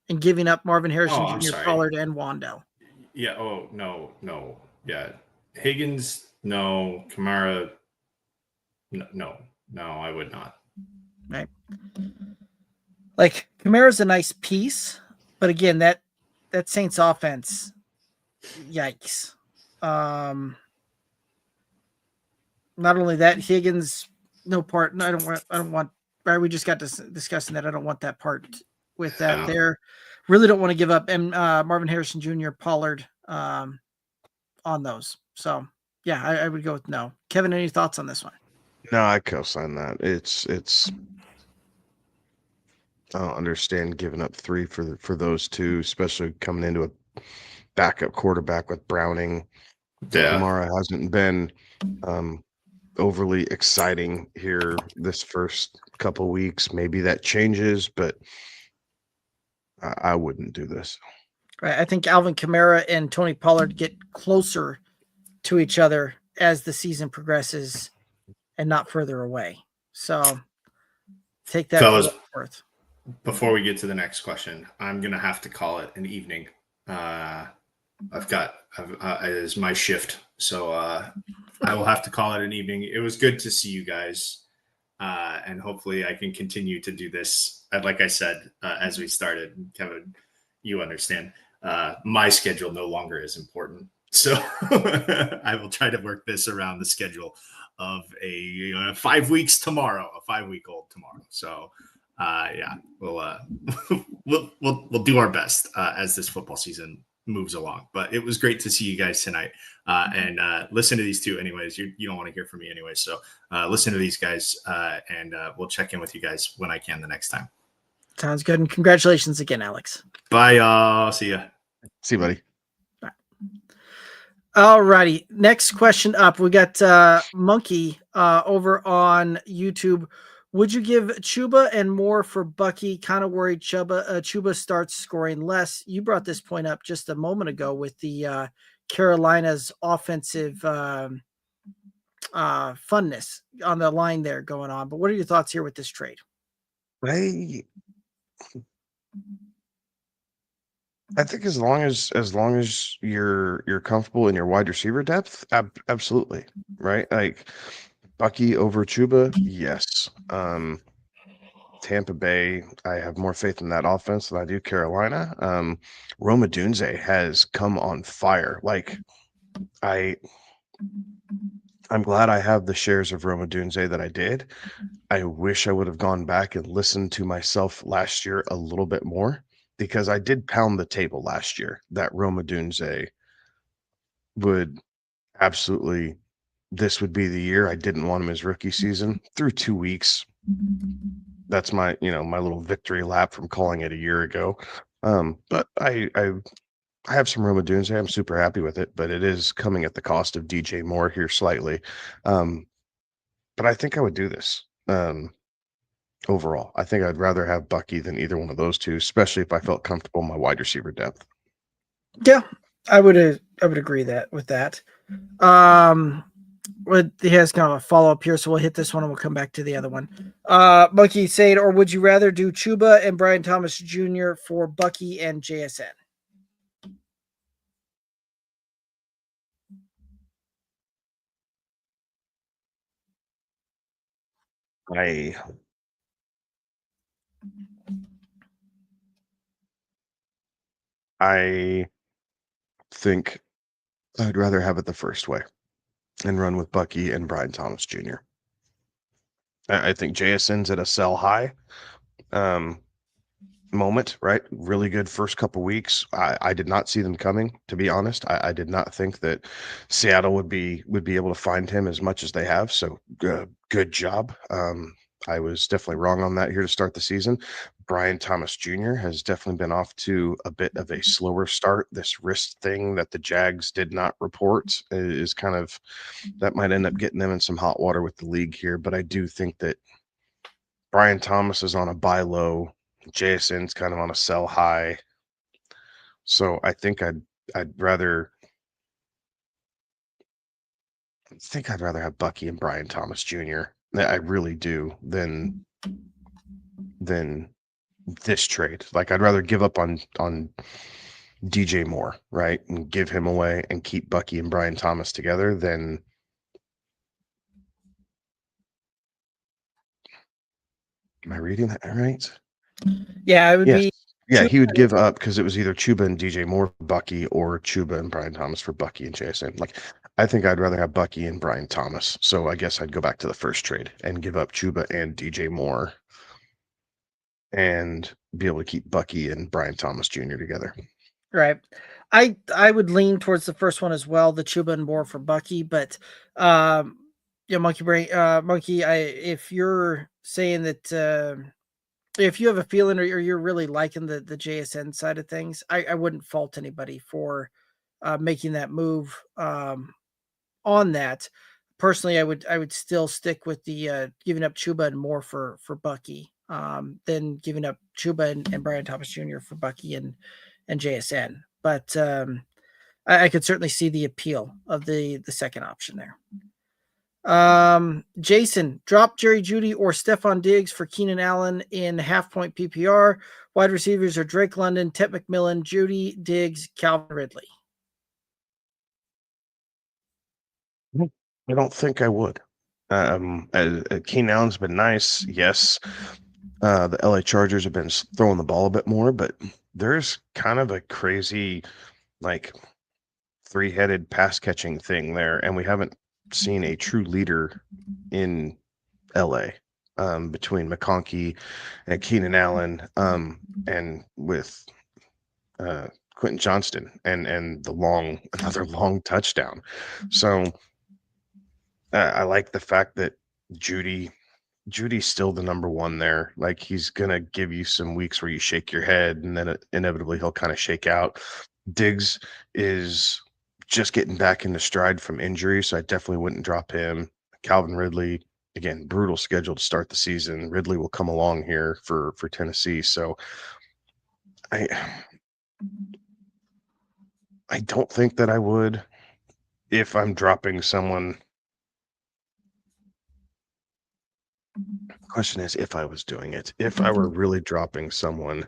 and giving up Marvin Harrison Jr., sorry. Pollard, and Wandale. Yeah. Oh, no. Yeah. Higgins, no. Kamara, no, I would not. Right. Like Kamara's a nice piece, but again, that Saints offense, yikes. Not only that, Higgins, no part. No, I don't want. Right, we just got discussing that. I don't want that part with that there. Really don't want to give up Marvin Harrison Jr., Pollard on those. So yeah, I would go with no. Kevin, any thoughts on this one? No, I co-sign that. It's I don't understand giving up 3 for those two, especially coming into a backup quarterback with Browning. Yeah. Kamara hasn't been overly exciting here this first couple weeks. Maybe that changes, but I wouldn't do this. Right. I think Alvin Kamara and Tony Pollard get closer to each other as the season progresses and not further away. So take that Fellas, for what it's worth. Before we get to the next question, I'm going to have to call it an evening. It is my shift. So I will have to call it an evening. It was good to see you guys. And hopefully I can continue to do this. Like I said, as we started, Kevin, you understand, my schedule no longer is important. So I will try to work this around the schedule of a 5 weeks tomorrow, a 5-week-old tomorrow. So yeah, we'll do our best as this football season moves along. But it was great to see you guys tonight and listen to these two anyways. You don't want to hear from me anyway, so listen to these guys and we'll check in with you guys when I can the next time. Sounds good, and congratulations again, Alex. Bye, y'all. See ya. See you, buddy. All righty, next question up, we got Monkey over on YouTube. Would you give Chuba and more for Bucky? Kind of worried Chuba starts scoring less. You brought this point up just a moment ago with the Carolina's offensive funness on the line there going on. But what are your thoughts here with this trade? I think as long as you're comfortable in your wide receiver depth, absolutely, right? Like Bucky over Chuba, yes. Tampa Bay, I have more faith in that offense than I do Carolina. Roma Dunze has come on fire. Like I'm glad I have the shares of Roma Dunze that I did. I wish I would have gone back and listened to myself last year a little bit more, because I did pound the table last year that Roma Dunze would absolutely, this would be the year. I didn't want him his rookie season. Through 2 weeks, that's my little victory lap from calling it a year ago. But I have some Roma Dunes. I'm super happy with it, but it is coming at the cost of DJ Moore here slightly. But I think I would do this. Overall, I think I'd rather have Bucky than either one of those two, especially if I felt comfortable in my wide receiver depth. Yeah, I would agree with that. He has kind of a follow up here, so we'll hit this one and we'll come back to the other one. Bucky saying, or would you rather do Chuba and Brian Thomas Jr. for Bucky and JSN? I think I'd rather have it the first way and run with Bucky and Brian Thomas Jr. I think JSN's at a sell high moment, right? Really good first couple weeks. I did not see them coming, to be honest. I did not think that Seattle would be able to find him as much as they have. So good job. I was definitely wrong on that here to start the season. Brian Thomas Jr. has definitely been off to a bit of a slower start. This wrist thing that the Jags did not report is kind of, that might end up getting them in some hot water with the league here. But I do think that Brian Thomas is on a buy low. JSN's kind of on a sell high. So I think I'd rather have Bucky and Brian Thomas Jr. I really do than this trade. Like, I'd rather give up on DJ Moore, right, and give him away and keep Bucky and Brian Thomas together than. Am I reading that right? Yeah, it would be. Yeah, he would give up because it was either Chuba and DJ Moore for Bucky or Chuba and Brian Thomas for Bucky and JSN. Like, I think I'd rather have Bucky and Brian Thomas. So I guess I'd go back to the first trade and give up Chuba and DJ Moore and be able to keep Bucky and Brian Thomas Jr. together. Right. I would lean towards the first one as well, the Chuba and Moore for Bucky, but Monkey Brain, if you're saying that if you have a feeling or you're really liking the JSN side of things, I wouldn't fault anybody for making that move on that. Personally, I would still stick with the giving up Chuba and Moore for Bucky, than giving up Chuba and Brian Thomas Jr. for Bucky and JSN. But I could certainly see the appeal of the second option there. Jason, drop Jerry Jeudy or Stephon Diggs for Keenan Allen in half-point PPR. Wide receivers are Drake London, Ted McMillan, Jeudy, Diggs, Calvin Ridley. I don't think I would. Keenan Allen's been nice, yes. The LA Chargers have been throwing the ball a bit more, but there's kind of a crazy, like, three-headed pass catching thing there, and we haven't seen a true leader in LA between McConkey and Keenan Allen, and with Quentin Johnston and another long touchdown. So I like the fact that Judy's still the number one there. Like, he's gonna give you some weeks where you shake your head, and then inevitably he'll kind of shake out. Diggs is just getting back into stride from injury, so I definitely wouldn't drop him. Calvin Ridley, again, brutal schedule to start the season. Ridley will come along here for Tennessee, so I don't think that I would. If I'm dropping someone, the question is if I was doing it. If I were really dropping someone,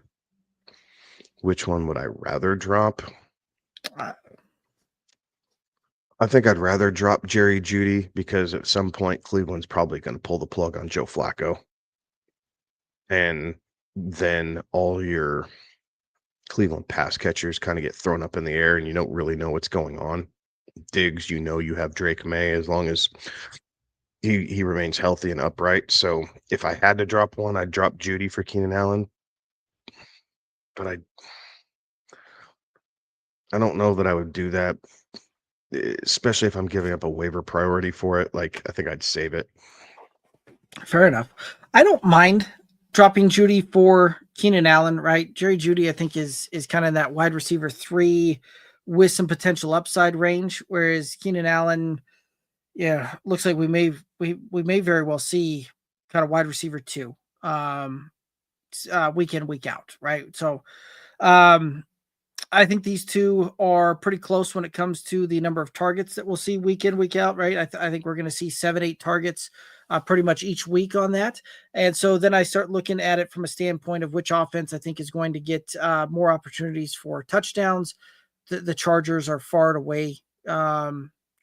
which one would I rather drop? I think I'd rather drop Jerry Jeudy because at some point Cleveland's probably going to pull the plug on Joe Flacco. And then all your Cleveland pass catchers kind of get thrown up in the air and you don't really know what's going on. Diggs, you have Drake May as long as he remains healthy and upright. So if I had to drop one, I'd drop Jeudy for Keenan Allen. But I don't know that I would do that, especially if I'm giving up a waiver priority for it. Like, I think I'd save it. Fair enough. I don't mind dropping Judy for Keenan Allen, right? Jerry Judy, I think, is kind of that wide receiver 3 with some potential upside range, whereas Keenan Allen, yeah, looks like we may very well see kind of wide receiver 2 week in, week out, right? So I think these two are pretty close when it comes to the number of targets that we'll see week in, week out, right? I think we're going to see 7-8 targets pretty much each week on that. And so then I start looking at it from a standpoint of which offense I think is going to get more opportunities for touchdowns. The Chargers are far and away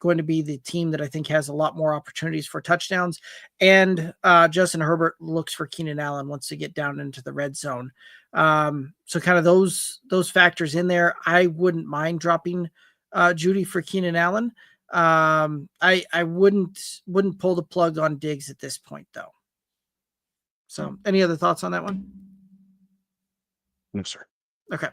going to be the team that I think has a lot more opportunities for touchdowns. And Justin Herbert looks for Keenan Allen once they get down into the red zone. So kind of those factors in there. I wouldn't mind dropping Judy for Keenan Allen. I wouldn't pull the plug on Diggs at this point, though. So any other thoughts on that one? No, sir. Okay.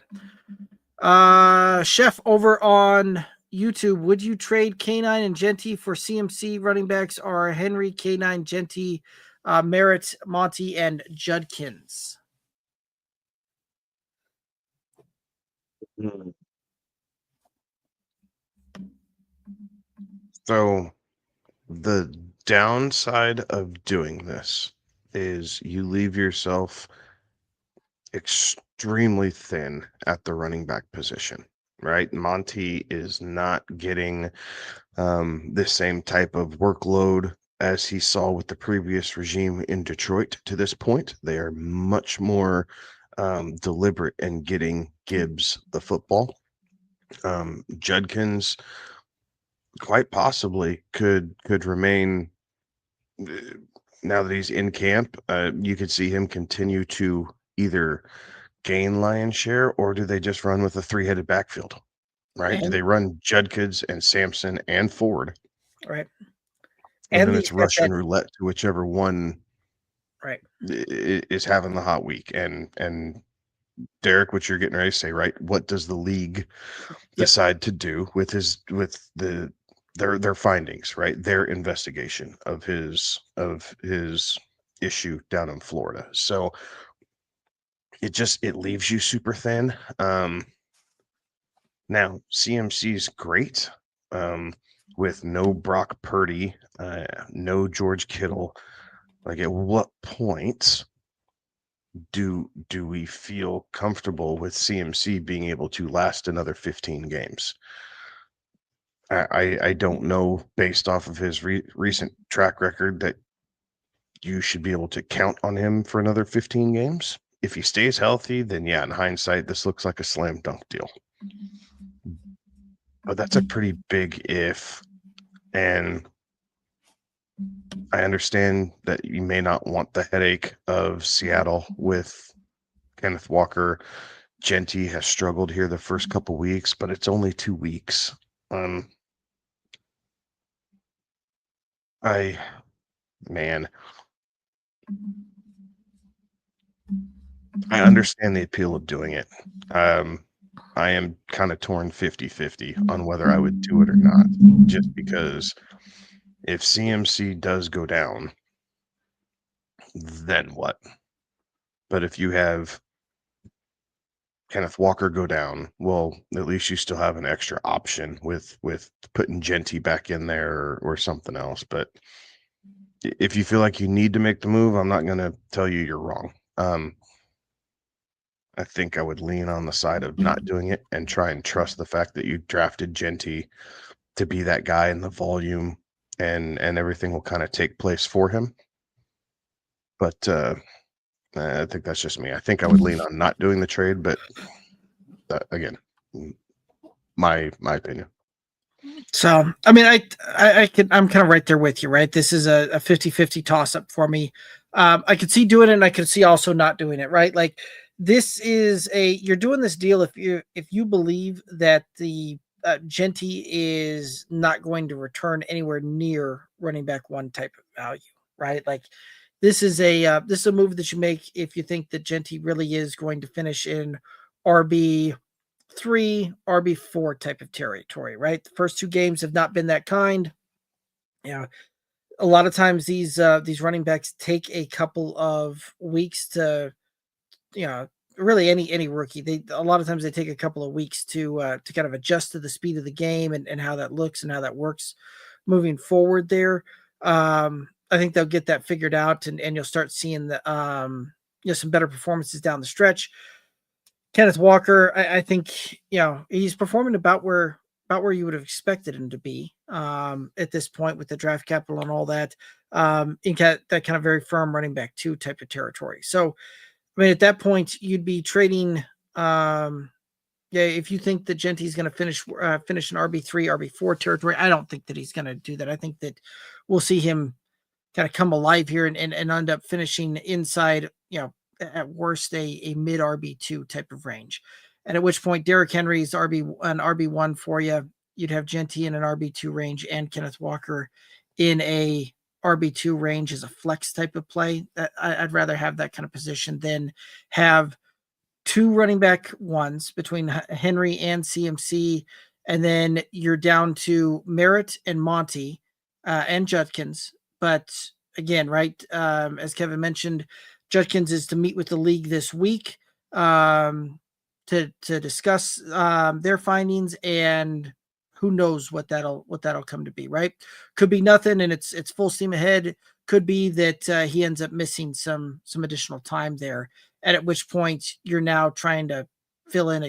Chef over on YouTube, would you trade K9 and Genty for CMC running backs or Henry, K9, Genty, Merritt, Monty, and Judkins? So the downside of doing this is you leave yourself extremely thin at the running back position, right? Monty is not getting the same type of workload as he saw with the previous regime in Detroit to this point. They are much more deliberate in getting Gibbs the football. Judkins quite possibly could remain now that he's in camp. You could see him continue to either gain lion's share, or do they just run with a 3-headed backfield, right? Do they run Judkins and Sampson and Ford, right? And then it's Russian roulette to whichever one right is having the hot week. And Derek, what you're getting ready to say, right? What does the league decide to do with their findings, right? Their investigation of his issue down in Florida. So it leaves you super thin. Now CMC's great with no Brock Purdy, no George Kittle. Like, at what point do we feel comfortable with CMC being able to last another 15 games? I don't know, based off of his recent track record, that you should be able to count on him for another 15 games. If he stays healthy, then yeah, in hindsight, this looks like a slam dunk deal. But that's a pretty big if. And I understand that you may not want the headache of Seattle with Kenneth Walker. Genty has struggled here the first couple weeks, but it's only 2 weeks. I understand the appeal of doing it. I am kind of torn 50-50 on whether I would do it or not, just because if CMC does go down, then what? But if you have Kenneth Walker go down, well, at least you still have an extra option with putting Genty back in there or something else. But if you feel like you need to make the move, I'm not going to tell you you're wrong. I think I would lean on the side of not doing it and try and trust the fact that you drafted Genty to be that guy in the volume, and everything will kind of take place for him. But I think that's just me. I think I would lean on not doing the trade, but again, my opinion. So, I mean, I'm kind of right there with you, right? This is a 50-50 toss up for me. I could see doing it, and I could see also not doing it, right? Like, this is you're doing this deal if you believe that the Genty is not going to return anywhere near running back 1 type of value, right? Like, this is a move that you make if you think that Genty really is going to finish in RB3, RB4 type of territory, right? The first 2 games have not been that kind. Yeah. a lot of times these running backs take a couple of weeks to, you know, really any rookie. They a lot of times they take a couple of weeks to kind of adjust to the speed of the game and how that looks and how that works moving forward there. I think they'll get that figured out and you'll start seeing the some better performances down the stretch. Kenneth Walker, I think, he's performing about where you would have expected him to be at this point with the draft capital and all that. In that kind of very firm running back two type of territory. So I mean, at that point, you'd be trading. If you think that Genty's going to finish an RB3, RB4 territory, I don't think that he's going to do that. I think that we'll see him kind of come alive here and end up finishing inside, at worst a mid RB2 type of range. And at which point Derrick Henry's an RB1 for you. You'd have Genty in an RB2 range and Kenneth Walker in a RB2 range as a flex type of play. I'd rather have that kind of position than have two running back ones between Henry and CMC, and then you're down to Merritt and Monty and Judkins. But again, right, as Kevin mentioned, Judkins is to meet with the league this week to discuss their findings, and who knows what that'll come to be. Right, could be nothing, and it's full steam ahead. Could be that he ends up missing some additional time there, and at which point you're now trying to fill in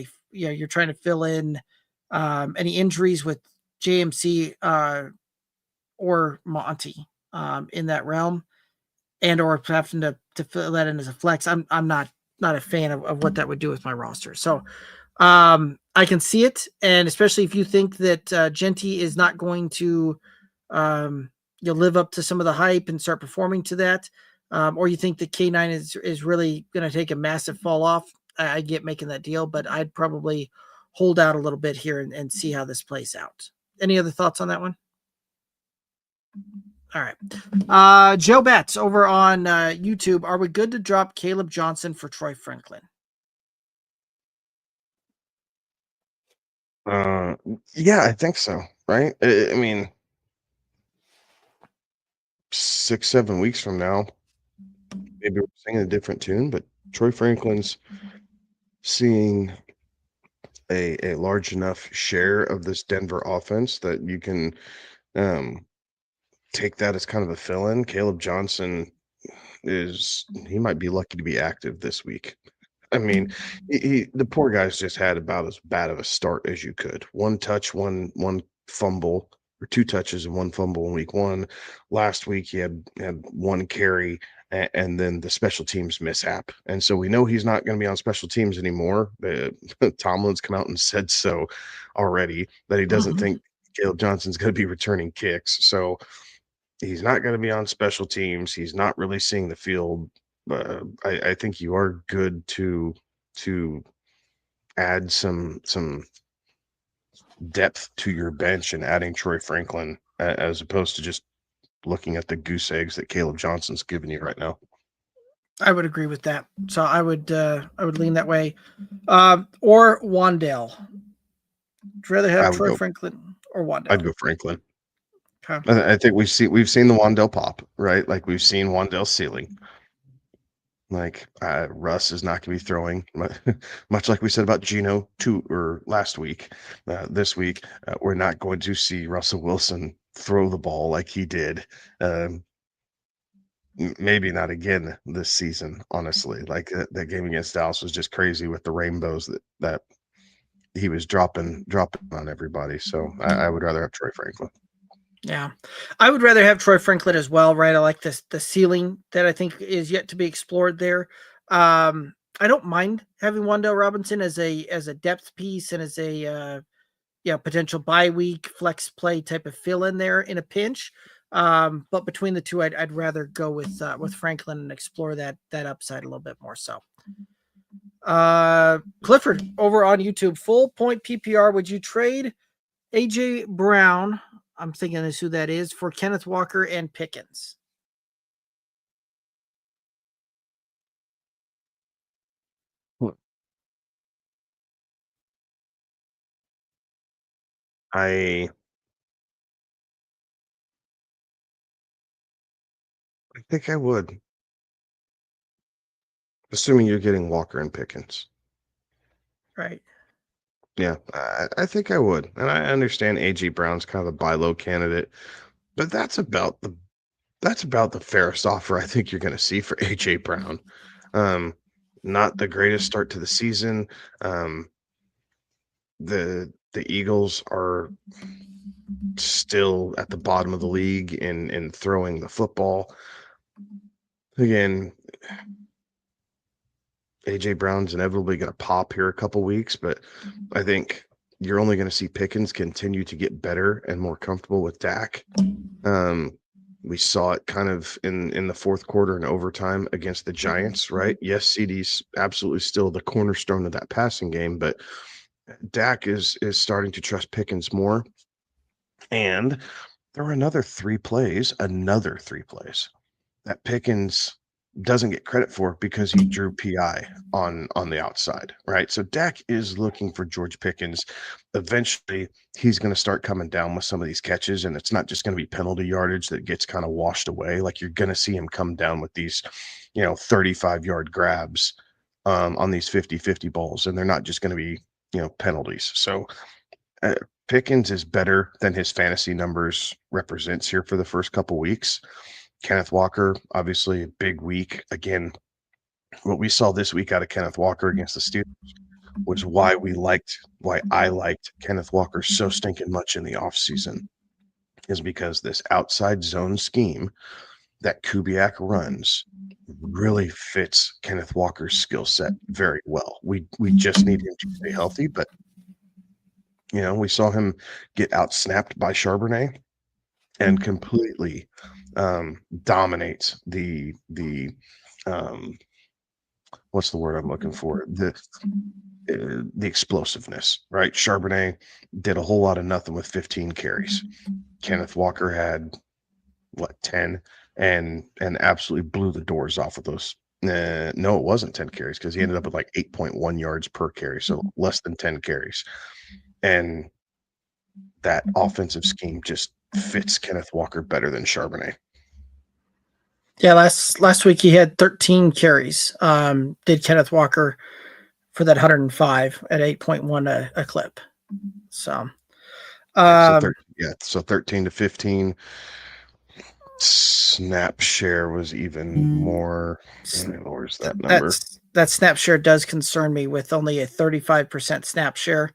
any injuries with JMC or Monty in that realm, and or having to fill that in as a flex. I'm not a fan of what that would do with my roster. So I can see it, and especially if you think that Genty is not going to live up to some of the hype and start performing to that, or you think that K9 is really going to take a massive fall off. I get making that deal, but I'd probably hold out a little bit here and see how this plays out. Any other thoughts on that one? All right. Joe Betts over on YouTube. Are we good to drop Caleb Johnson for Troy Franklin? Yeah, I think so. Right. I mean, 6-7 weeks from now, maybe we're singing a different tune, but Troy Franklin's seeing a large enough share of this Denver offense that you can take that as kind of a fill-in. Caleb Johnson he might be lucky to be active this week. I mean, the poor guy's just had about as bad of a start as you could. One touch, one fumble, or two touches and one fumble in week one. Last week he had one carry and then the special teams mishap. And so we know he's not going to be on special teams anymore. Tomlin's come out and said so already, that he doesn't think Caleb Johnson's going to be returning kicks. So he's not going to be on special teams. He's not really seeing the field. I think you are good to add some depth to your bench and adding Troy Franklin as opposed to just looking at the goose eggs that Caleb Johnson's giving you right now. I would agree with that. So I would lean that way. Or Wandale. Would you rather have Troy Franklin or Wandale? I'd go Franklin. Okay. I think we've seen the Wandale pop, right? Like we've seen Wandale ceiling. Like Russ is not going to be throwing much like we said about Geno last week. This week, we're not going to see Russell Wilson throw the ball like he did. Maybe not again this season, honestly. Like that game against Dallas was just crazy with the rainbows that he was dropping on everybody. So I would rather have Troy Franklin. Yeah, I would rather have Troy Franklin as well, right? I like the ceiling that I think is yet to be explored there. I don't mind having Wandale Robinson as a depth piece and as a potential bye week flex play type of fill in there in a pinch. But between the two, I'd rather go with Franklin and explore that upside a little bit more. So, Clifford over on YouTube, full point PPR. Would you trade AJ Brown? I'm thinking this who that is for Kenneth Walker and Pickens. I I think I would, assuming you're getting Walker and Pickens. Right. Yeah, I think I would, and I understand AJ Brown's kind of a buy low candidate, but that's about the fairest offer I think you're going to see for AJ Brown. Um, Not the greatest start to the season. Um, the Eagles are still at the bottom of the league in throwing the football. Again, AJ Brown's inevitably going to pop here a couple weeks, but I think you're only going to see Pickens continue to get better and more comfortable with Dak. We saw it kind of in the fourth quarter and overtime against the Giants, right? Yes, CD's absolutely still the cornerstone of that passing game, but Dak is starting to trust Pickens more. And there were another three plays that Pickens doesn't get credit for because he drew PI on the outside, right? So Dak is looking for George Pickens. Eventually, he's going to start coming down with some of these catches, and it's not just going to be penalty yardage that gets kind of washed away. Like you're going to see him come down with these, 35-yard grabs on these 50-50 balls, and they're not just going to be, penalties. So Pickens is better than his fantasy numbers represents here for the first couple weeks. Kenneth Walker, obviously a big week. Again, what we saw this week out of Kenneth Walker against the Steelers was why I liked Kenneth Walker so stinking much in the offseason, is because this outside zone scheme that Kubiak runs really fits Kenneth Walker's skill set very well. We just need him to stay healthy, but we saw him get out-snapped by Charbonnet and completely dominates the what's the word I'm looking for? The explosiveness, right? Charbonnet did a whole lot of nothing with 15 carries. Kenneth Walker had 10 and absolutely blew the doors off of those. No, it wasn't 10 carries because he ended up with like 8.1 yards per carry, so less than 10 carries. And that offensive scheme just fits Kenneth Walker better than Charbonnet. Yeah, last week he had 13 carries. Did Kenneth Walker for that 105 at 8.1 a clip. So, so 13 to 15. Snap share was even more. Where's that number? That snap share does concern me, with only a 35% snap share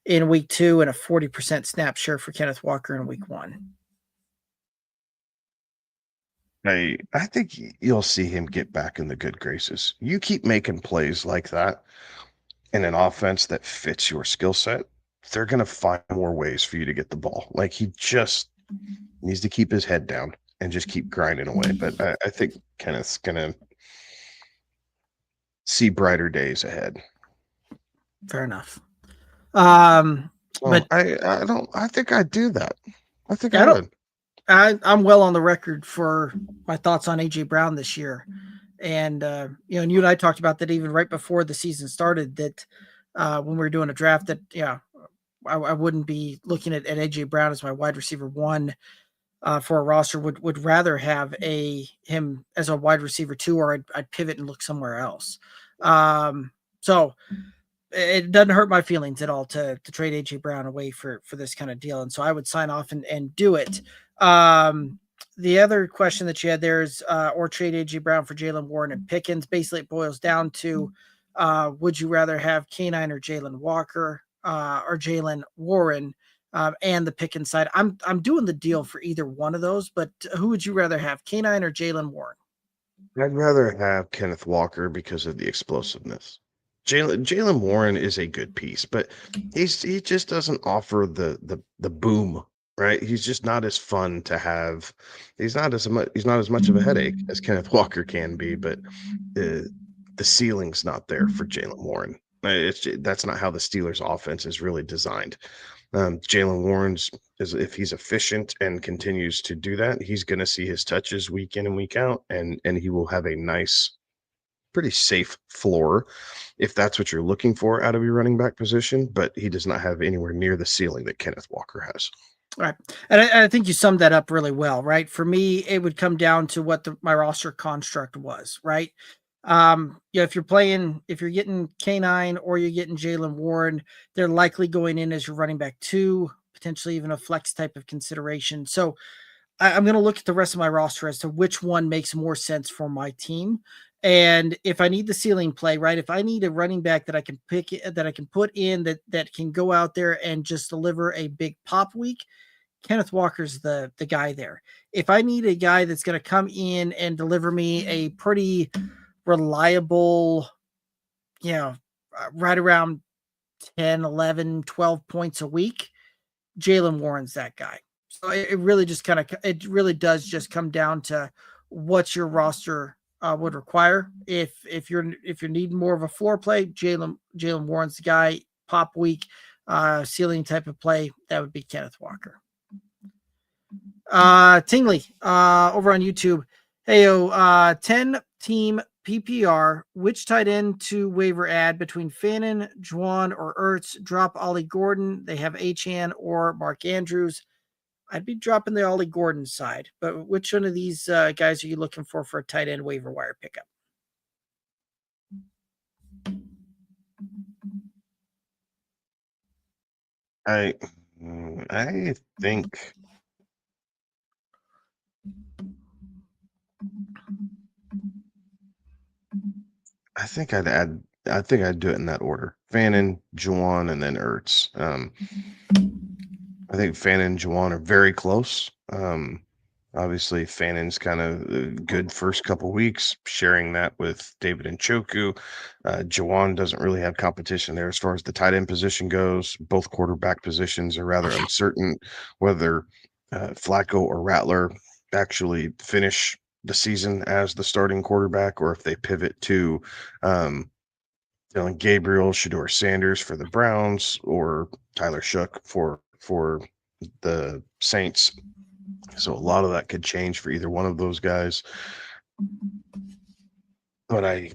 in week 2 and a 40% snap share for Kenneth Walker in week 1. I think you'll see him get back in the good graces. You keep making plays like that in an offense that fits your skill set, they're going to find more ways for you to get the ball. Like, he just needs to keep his head down and just keep grinding away. But I think Kenneth's going to see brighter days ahead. Fair enough. But I think I'd do that. I think I would. I'm well on the record for my thoughts on AJ Brown this year. And, and you and I talked about that even right before the season started, that when we were doing a draft, that, I wouldn't be looking at AJ Brown as my wide receiver 1 for a roster. Would rather have him as a wide receiver 2, or I'd pivot and look somewhere else. So it doesn't hurt my feelings at all to trade AJ Brown away for this kind of deal. And so I would sign off and do it. The other question that you had there is, or trade AJ Brown for Jalen Warren and Pickens. Basically, it boils down to, would you rather have K9 or Jalen Walker, or Jalen Warren, and the Pickens side? I'm doing the deal for either one of those, but who would you rather have, K9 or Jalen Warren? I'd rather have Kenneth Walker because of the explosiveness. Jalen Warren is a good piece, but he just doesn't offer the boom. Right, he's just not as fun to have. He's not as much of a headache as Kenneth Walker can be, but the ceiling's not there for Jalen Warren. That's not how the Steelers' offense is really designed. Jalen Warren's if he's efficient and continues to do that, he's going to see his touches week in and week out, and he will have a nice, pretty safe floor if that's what you're looking for out of your running back position. But he does not have anywhere near the ceiling that Kenneth Walker has. Right. And I think you summed that up really well, right? For me, it would come down to what my roster construct was, right? If you're getting K9 or you're getting Jalen Warren, they're likely going in as your running back 2, potentially even a flex type of consideration. So I'm going to look at the rest of my roster as to which one makes more sense for my team. And if I need the ceiling play, right? If I need a running back that I can pick, that I can put in that can go out there and just deliver a big pop week, Kenneth Walker's the guy there. If I need a guy that's going to come in and deliver me a pretty reliable, right around 10, 11, 12 points a week, Jalen Warren's that guy. So it really does just come down to what your roster would require. If you're needing more of a floor play, Jalen Warren's the guy. Pop week, ceiling type of play, that would be Kenneth Walker. Tingley, over on YouTube. Heyo, 10-team PPR. Which tight end to waiver add between Fannin, Juwan, or Ertz? Drop Ollie Gordon. They have Achane or Mark Andrews. I'd be dropping the Ollie Gordon side, but which one of these guys are you looking for a tight end waiver wire pickup? I think I'd do it in that order. Fannin, Juwan, and then Ertz. I think Fannin and Juwan are very close. Obviously, Fannin's kind of a good first couple weeks, sharing that with David Njoku. Juwan doesn't really have competition there as far as the tight end position goes. Both quarterback positions are rather uncertain whether Flacco or Rattler actually finish the season as the starting quarterback or if they pivot to Dylan Gabriel, Shedeur Sanders for the Browns, or Tyler Shook for the Saints. So a lot of that could change for either one of those guys. But I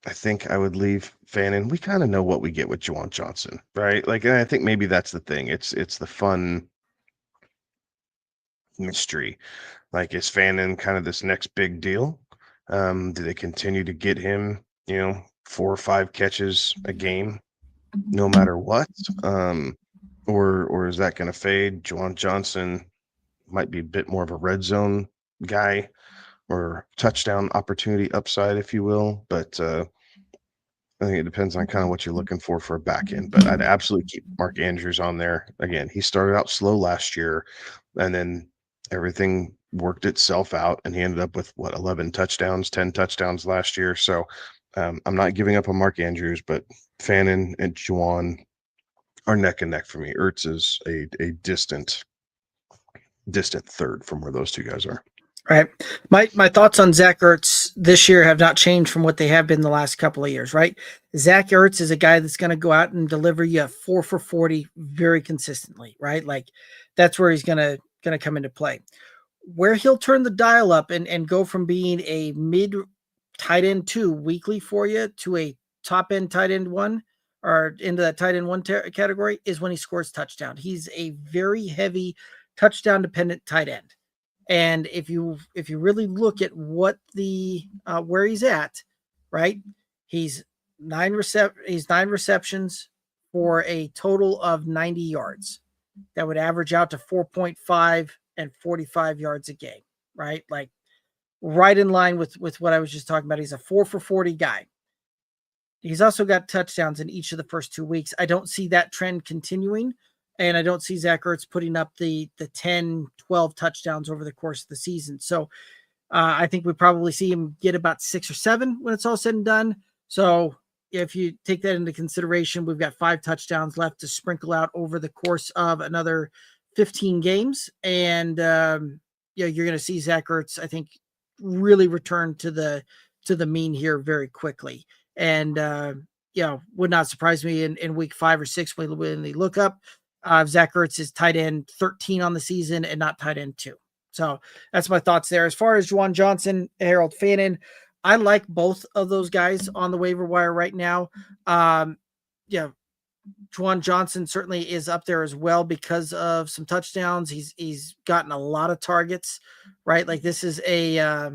think I would leave Fannin. We kind of know what we get with Juwan Johnson, right? Like, and I think maybe that's the thing. It's the fun mystery. Like, is Fannin kind of this next big deal? Do they continue to get him, 4 or 5 catches a game, no matter what? Or is that going to fade? Juwan Johnson might be a bit more of a red zone guy or touchdown opportunity upside, if you will. But I think it depends on kind of what you're looking for a back end. But I'd absolutely keep Mark Andrews on there. Again, he started out slow last year, and then everything worked itself out, and he ended up with 11 touchdowns, 10 touchdowns last year. So I'm not giving up on Mark Andrews, but Fannin and Juwan are neck and neck for me. Ertz is a distant third from where those two guys are. Right. My thoughts on Zach Ertz this year have not changed from what they have been the last couple of years, right? Zach Ertz is a guy that's going to go out and deliver you 4 for 40 very consistently, right? Like that's where he's going to come into play. Where he'll turn the dial up and go from being a mid tight end 2 weekly for you to a top end tight end 1 or into that tight end 1 category is when he scores touchdown. He's a very heavy touchdown dependent tight end. And if you really look at what where he's at, right? He's 9 receptions for a total of 90 yards. That would average out to 4.5 and 45 yards a game, right? Like right in line with what I was just talking about. He's a 4 for 40 guy. He's also got touchdowns in each of the first 2 weeks. I don't see that trend continuing. And I don't see Zach Ertz putting up the 10, 12 touchdowns over the course of the season. So I think we probably see him get about 6 or 7 when it's all said and done. So if you take that into consideration, we've got 5 touchdowns left to sprinkle out over the course of another 15 games. And you're going to see Zach Ertz, I think, really return to the mean here very quickly. And, would not surprise me in week 5 or 6 when they look up. Zach Ertz is tight end 13 on the season and not tight end 2. So that's my thoughts there. As far as Juwan Johnson, Harold Fannin, I like both of those guys on the waiver wire right now. Juwan Johnson certainly is up there as well because of some touchdowns. He's gotten a lot of targets, right? Like this is a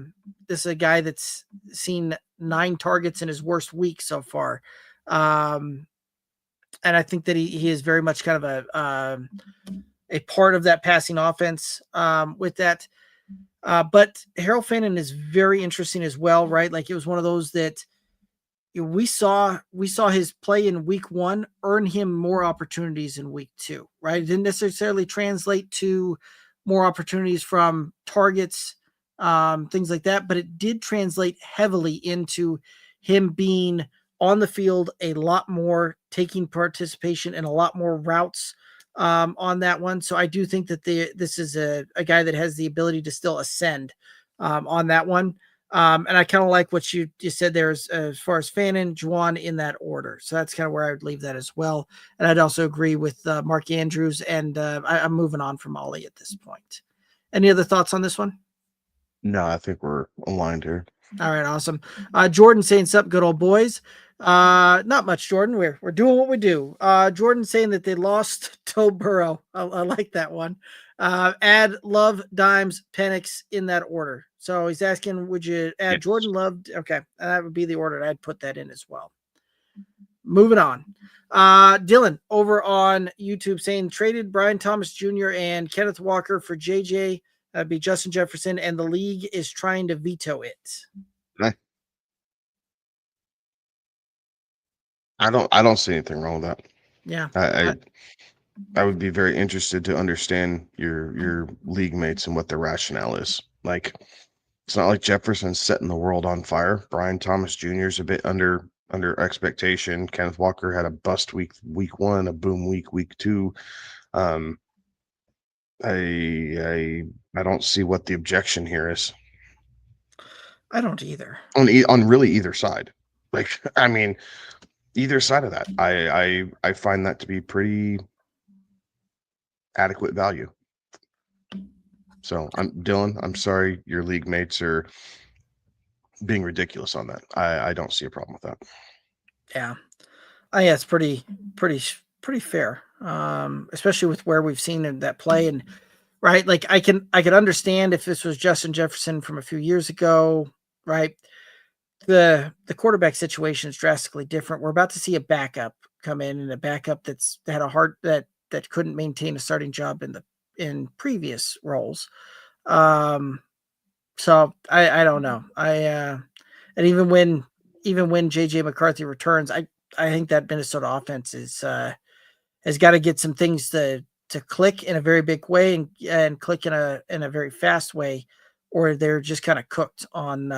guy that's seen 9 targets in his worst week so far. And I think that he is very much kind of a part of that passing offense with that. But Harold Fannin is very interesting as well, right? Like it was one of those that we saw his play in week 1 earn him more opportunities in week 2, right? It didn't necessarily translate to more opportunities from targets, things like that, but it did translate heavily into him being on the field a lot more, taking participation in a lot more routes on that one. So I do think that this is a guy that has the ability to still ascend on that one. And I kind of like what you said there as far as Fannin, Juwan in that order. So that's kind of where I would leave that as well. And I'd also agree with Mark Andrews, and I'm moving on from Ollie at this point. Any other thoughts on this one? No, I think we're aligned here. All right, awesome. Jordan saying, "Sup, good old boys." Not much, Jordan. We're doing what we do. Jordan saying that they lost to Burrow. I like that one. Add Love, Dimes, Penix in that order. So he's asking, would you add Yes. Jordan, Love? Okay, that would be the order. I'd put that in as well. Moving on. Dylan over on YouTube saying traded Brian Thomas Jr. and Kenneth Walker for JJ. That'd be Justin Jefferson, and the league is trying to veto it. I don't see anything wrong with that. Yeah. I would be very interested to understand your league mates and what their rationale is. Like, it's not like Jefferson's setting the world on fire. Brian Thomas Jr. is a bit under expectation. Kenneth Walker had a bust week 1, a boom week 2. I don't see what the objection here is I don't either. on really either side. Like, I mean, either side of that, I find that to be pretty adequate value. So Dylan, I'm sorry your league mates are being ridiculous on that. I don't see a problem with that. Yeah. Yeah, it's pretty fair. Especially with where we've seen in that play, and right, like I could understand if this was Justin Jefferson from a few years ago, right? The quarterback situation is drastically different. We're about to see a backup come in, and a backup that had a heart that couldn't maintain a starting job in previous roles. So I don't know. And even when JJ McCarthy returns, I think that Minnesota offense has got to get some things to click in a very big way and click in a very fast way, or they're just kind of cooked on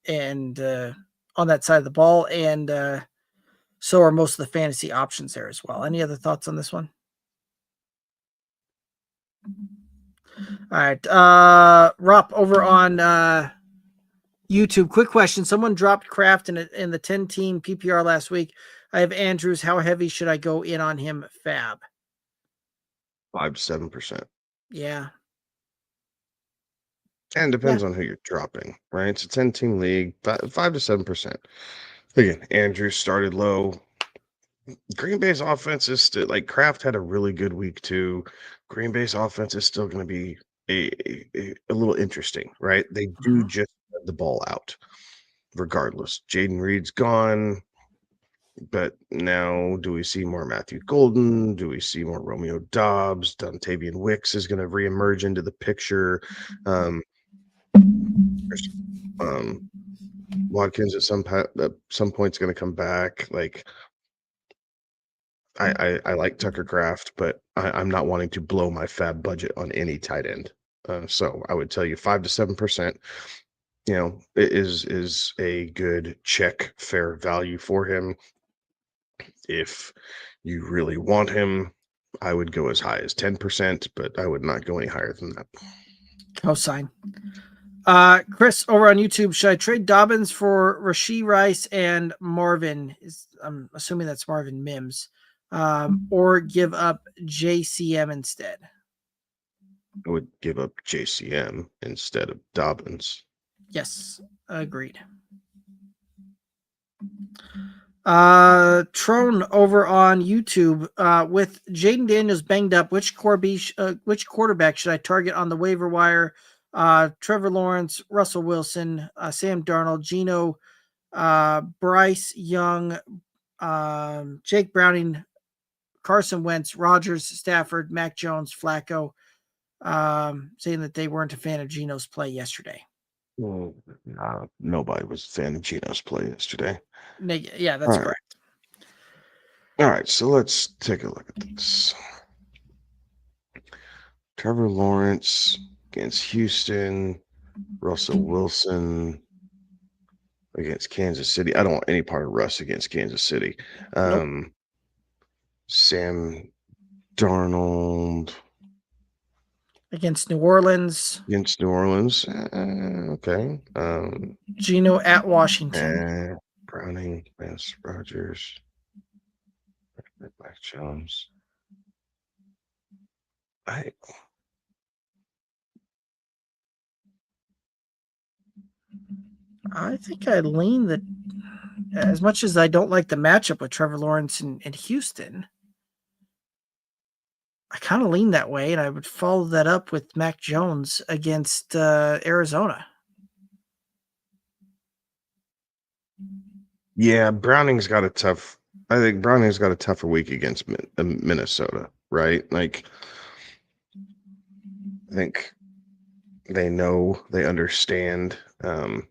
on that side of the ball, and so are most of the fantasy options there as well. Any other thoughts on this one? All right, Rupp over on YouTube. Quick question: someone dropped Kraft in the 10-team PPR last week. I have Andrews. How heavy should I go in on him? Fab 5 to 7%. Yeah. And it depends on who you're dropping, right? It's a 10-team league, 5 to 7%. Again, Andrews started low. Green Bay's offense is still, like, Kraft had a really good week 2. Green Bay's offense is still going to be a little interesting, right? They do just let the ball out regardless. Jaden Reed's gone, but now do we see more Matthew Golden? Do we see more Romeo Dobbs? Dontavian Wicks is going to reemerge into the picture. Watkins at some point is going to come back. Like, I like Tucker Kraft, but I'm not wanting to blow my fab budget on any tight end. So I would tell you 5 to 7%, is a good check fair value for him. If you really want him, I would go as high as 10%, but I would not go any higher than that. Cosign. Chris over on YouTube, should I trade Dobbins for Rashee Rice and Marvin? I'm assuming that's Marvin Mims, or give up JCM instead? I would give up JCM instead of Dobbins. Yes, agreed. Trone over on YouTube, with Jaden Daniels banged up, which quarterback should I target on the waiver wire? Trevor Lawrence, Russell Wilson, Sam Darnold, Geno, Bryce Young, Jake Browning, Carson Wentz, Rodgers, Stafford, Mac Jones, Flacco, saying that they weren't a fan of Geno's play yesterday. Well, nobody was a fan of Geno's play yesterday. Yeah, that's correct. All right, so let's take a look at this. Trevor Lawrence against Houston, Russell Wilson against Kansas City. I don't want any part of Russ against Kansas City. Nope. Sam Darnold against New Orleans. Okay. Geno at Washington. Browning, Vance Rodgers, Mac Jones. I think I lean that, as much as I don't like the matchup with Trevor Lawrence and Houston, I kind of lean that way, and I would follow that up with Mac Jones against Arizona. Yeah, Browning's got a tough. I think Browning's got a tougher week against Minnesota, right? Like, I think they know, they understand kind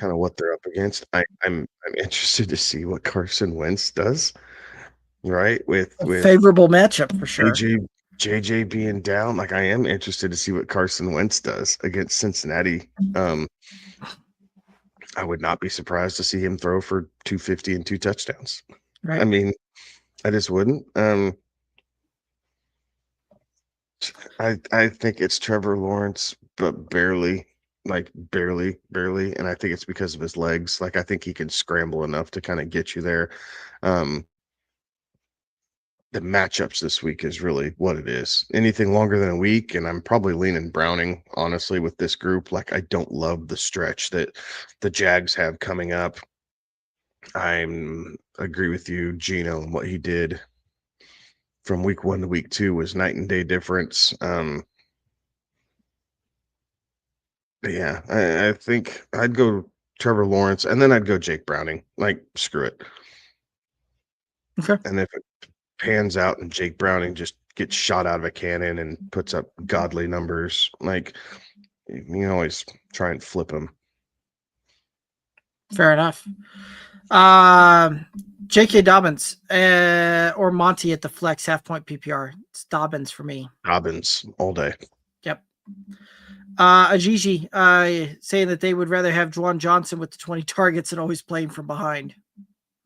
of what they're up against. I'm interested to see what Carson Wentz does, right? With favorable matchup for sure. JJ being down, like I am interested to see what Carson Wentz does against Cincinnati. I would not be surprised to see him throw for 250 and 2 touchdowns. Right. I mean, I just wouldn't. I think it's Trevor Lawrence, but barely, and I think it's because of his legs. Like, I think he can scramble enough to kind of get you there. The matchups this week is really what it is. Anything longer than a week, and I'm probably leaning Browning, honestly, with this group. Like, I don't love the stretch that the Jags have coming up. I agree with you, Geno, and what he did from week 1 to week 2 was night and day difference. But yeah, I think I'd go Trevor Lawrence, and then I'd go Jake Browning. Like, screw it. Okay. And if it pans out and Jake Browning just gets shot out of a cannon and puts up godly numbers, like, you can always try and flip him. Fair enough. J.K. Dobbins or Monty at the flex half-point PPR. It's Dobbins for me. Dobbins all day. Yep. Ajiji saying that they would rather have Juwan Johnson with the 20 targets and always playing from behind.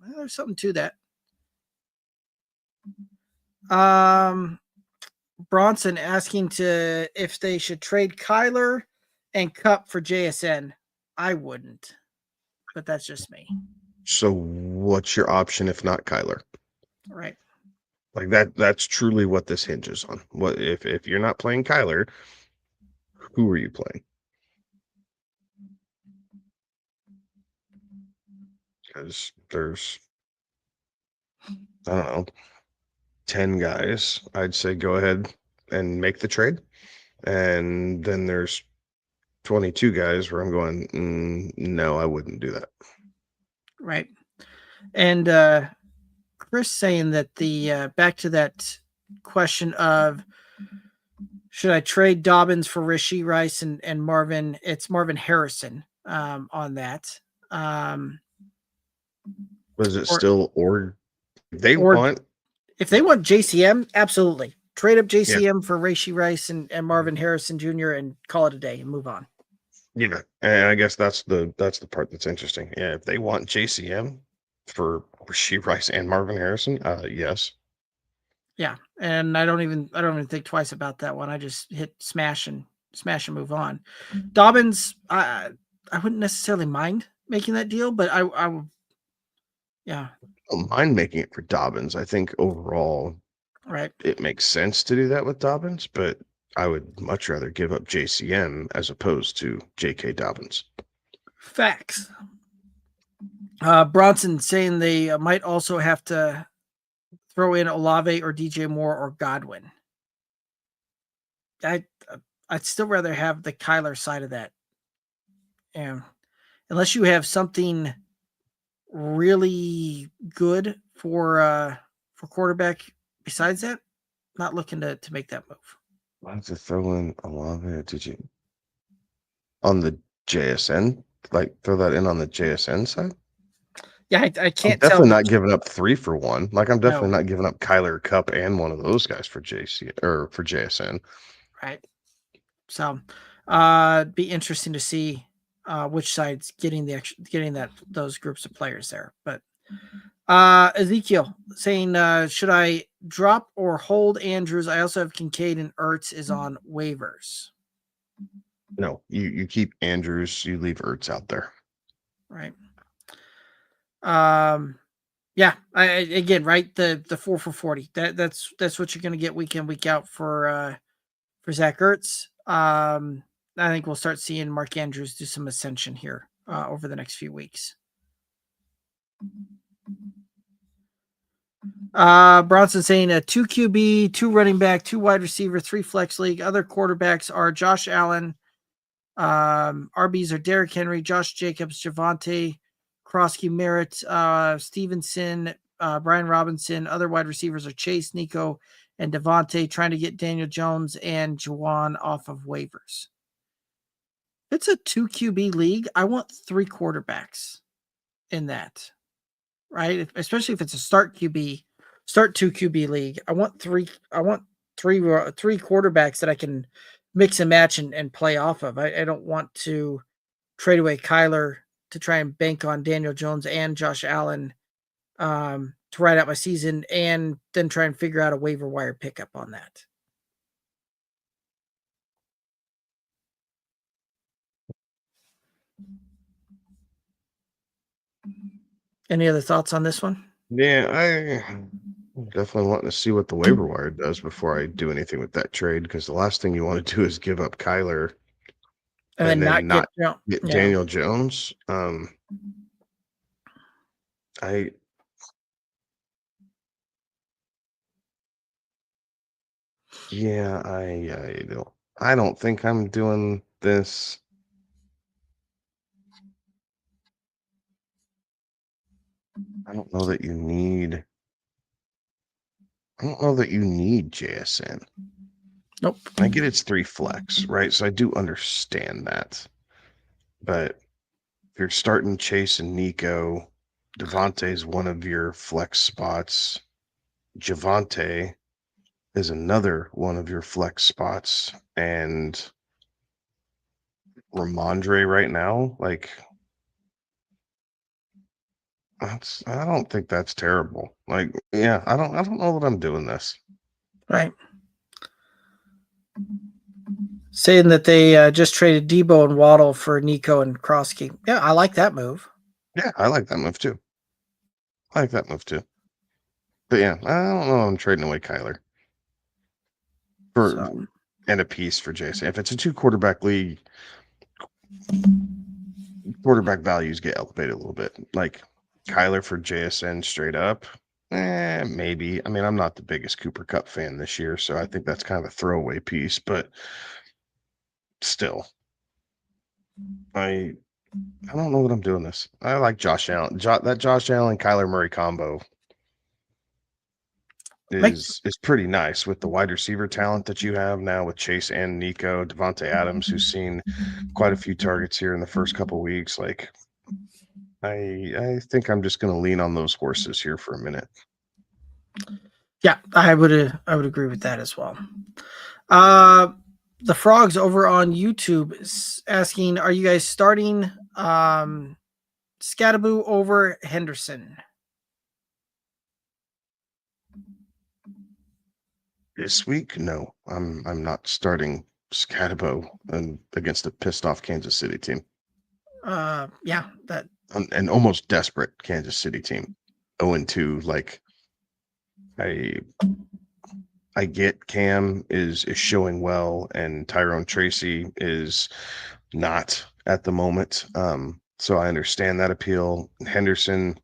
Well, there's something to that. Bronson asking if they should trade Kyler and Cup for JSN. I wouldn't, but that's just me. So what's your option if not Kyler? Right. Like, that's truly what this hinges on. What if you're not playing Kyler, who are you playing? Because there's, I don't know, 10 guys. I'd say go ahead and make the trade. And then there's 22 guys where I'm going, no, I wouldn't do that. Right. And Chris saying that the back to that question of should I trade Dobbins for Rashee Rice and Marvin? It's Marvin Harrison on that. Was it still if they want JCM? Absolutely. Trade up JCM for Rashee Rice and Marvin Harrison Jr. and call it a day and move on. Yeah, and I guess that's the part that's interesting. Yeah, if they want JCM for Rashee Rice and Marvin Harrison, yes. Yeah, and I don't even think twice about that one. I just hit smash and move on. Dobbins, I wouldn't necessarily mind making that deal, but I would. Yeah, I don't mind making it for Dobbins. I think overall, right, it makes sense to do that with Dobbins, but I would much rather give up JCM as opposed to J.K. Dobbins. Facts. Bronson saying they might also have to throw in Olave or DJ Moore or Godwin. I'd still rather have the Kyler side of that. And unless you have something really good for quarterback besides that, not looking to make that move. Why don't you throw in Olave? Did you on the JSN? Like throw that in on the JSN side? Yeah, I I'm can't tell. definitely not giving up 3 for 1. Like I'm definitely No. not giving up Kyler Cup and one of those guys for JC or for JSN. Right. So, be interesting to see which side's getting those groups of players there. But Ezekiel saying, should I drop or hold Andrews? I also have Kincaid and Ertz is on waivers. No, you keep Andrews, you leave Ertz out there. Right. Yeah. Again, right. The 4 for 40. That's what you're going to get week in, week out for Zach Ertz. I think we'll start seeing Mark Andrews do some ascension here over the next few weeks. Bronson saying a 2 QB, 2 running back, 2 wide receiver, 3 flex league. Other quarterbacks are Josh Allen. RBs are Derrick Henry, Josh Jacobs, Javonte, Krosky, Merritt, Stevenson, Brian Robinson. Other wide receivers are Chase, Nico, and Devontae, trying to get Daniel Jones and Juwan off of waivers. It's a 2 QB league. I want 3 quarterbacks in that, right? Especially if it's a start 2 QB league. I want three quarterbacks that I can mix and match and play off of. I don't want to trade away Kyler to try and bank on Daniel Jones and Josh Allen to ride out my season and then try and figure out a waiver wire pickup on that. Any other thoughts on this one? Yeah, I definitely want to see what the waiver wire does before I do anything with that trade, because the last thing you want to do is give up Kyler and then not get Daniel Jones. I don't think I'm doing this. I don't know that you need JSN. Nope. I get it's 3 flex, right? So I do understand that. But if you're starting Chase and Nico, Devontae's one of your flex spots. Javonte is another one of your flex spots. And Ramondre right now, like I don't think that's terrible. Like, yeah, I don't know that I'm doing this. Right. Saying that they just traded Debo and Waddle for Nico and Krosky. Yeah, I like that move. Yeah, I like that move too. But yeah, I don't know. I'm trading away Kyler and a piece for Jason. If it's a 2 quarterback league, quarterback values get elevated a little bit. Like Kyler for JSN straight up, maybe. I mean, I'm not the biggest Cooper Kupp fan this year, so I think that's kind of a throwaway piece. But still, I don't know that I'm doing this. I like Josh Allen. That Josh Allen Kyler Murray combo is pretty nice with the wide receiver talent that you have now with Chase and Nico, Devontae Adams, who's seen quite a few targets here in the first couple weeks. Like, I think I'm just going to lean on those horses here for a minute. Yeah, I would agree with that as well. The Frogs over on YouTube is asking, are you guys starting Scattaboo over Henderson? This week, no, I'm not starting Scatabo against a pissed off Kansas City team. Yeah, that an almost desperate Kansas City team. 0-2. Like, I get Cam is showing well, and Tyrone Tracy is not at the moment. So I understand that appeal. Henderson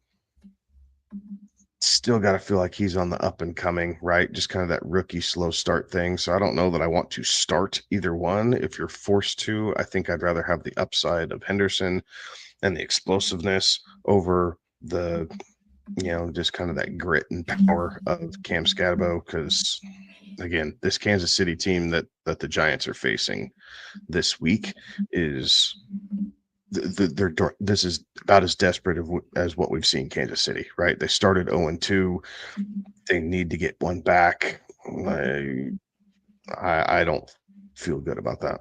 still got to feel like he's on the up and coming, right? Just kind of that rookie slow start thing. So I don't know that I want to start either one. If you're forced to, I think I'd rather have the upside of Henderson and the explosiveness over the, just kind of that grit and power of Cam Scatabo. Because again, this Kansas City team that the Giants are facing this week is this is about as desperate as what we've seen Kansas City, right? They started 0-2. They need to get one back. I don't feel good about that.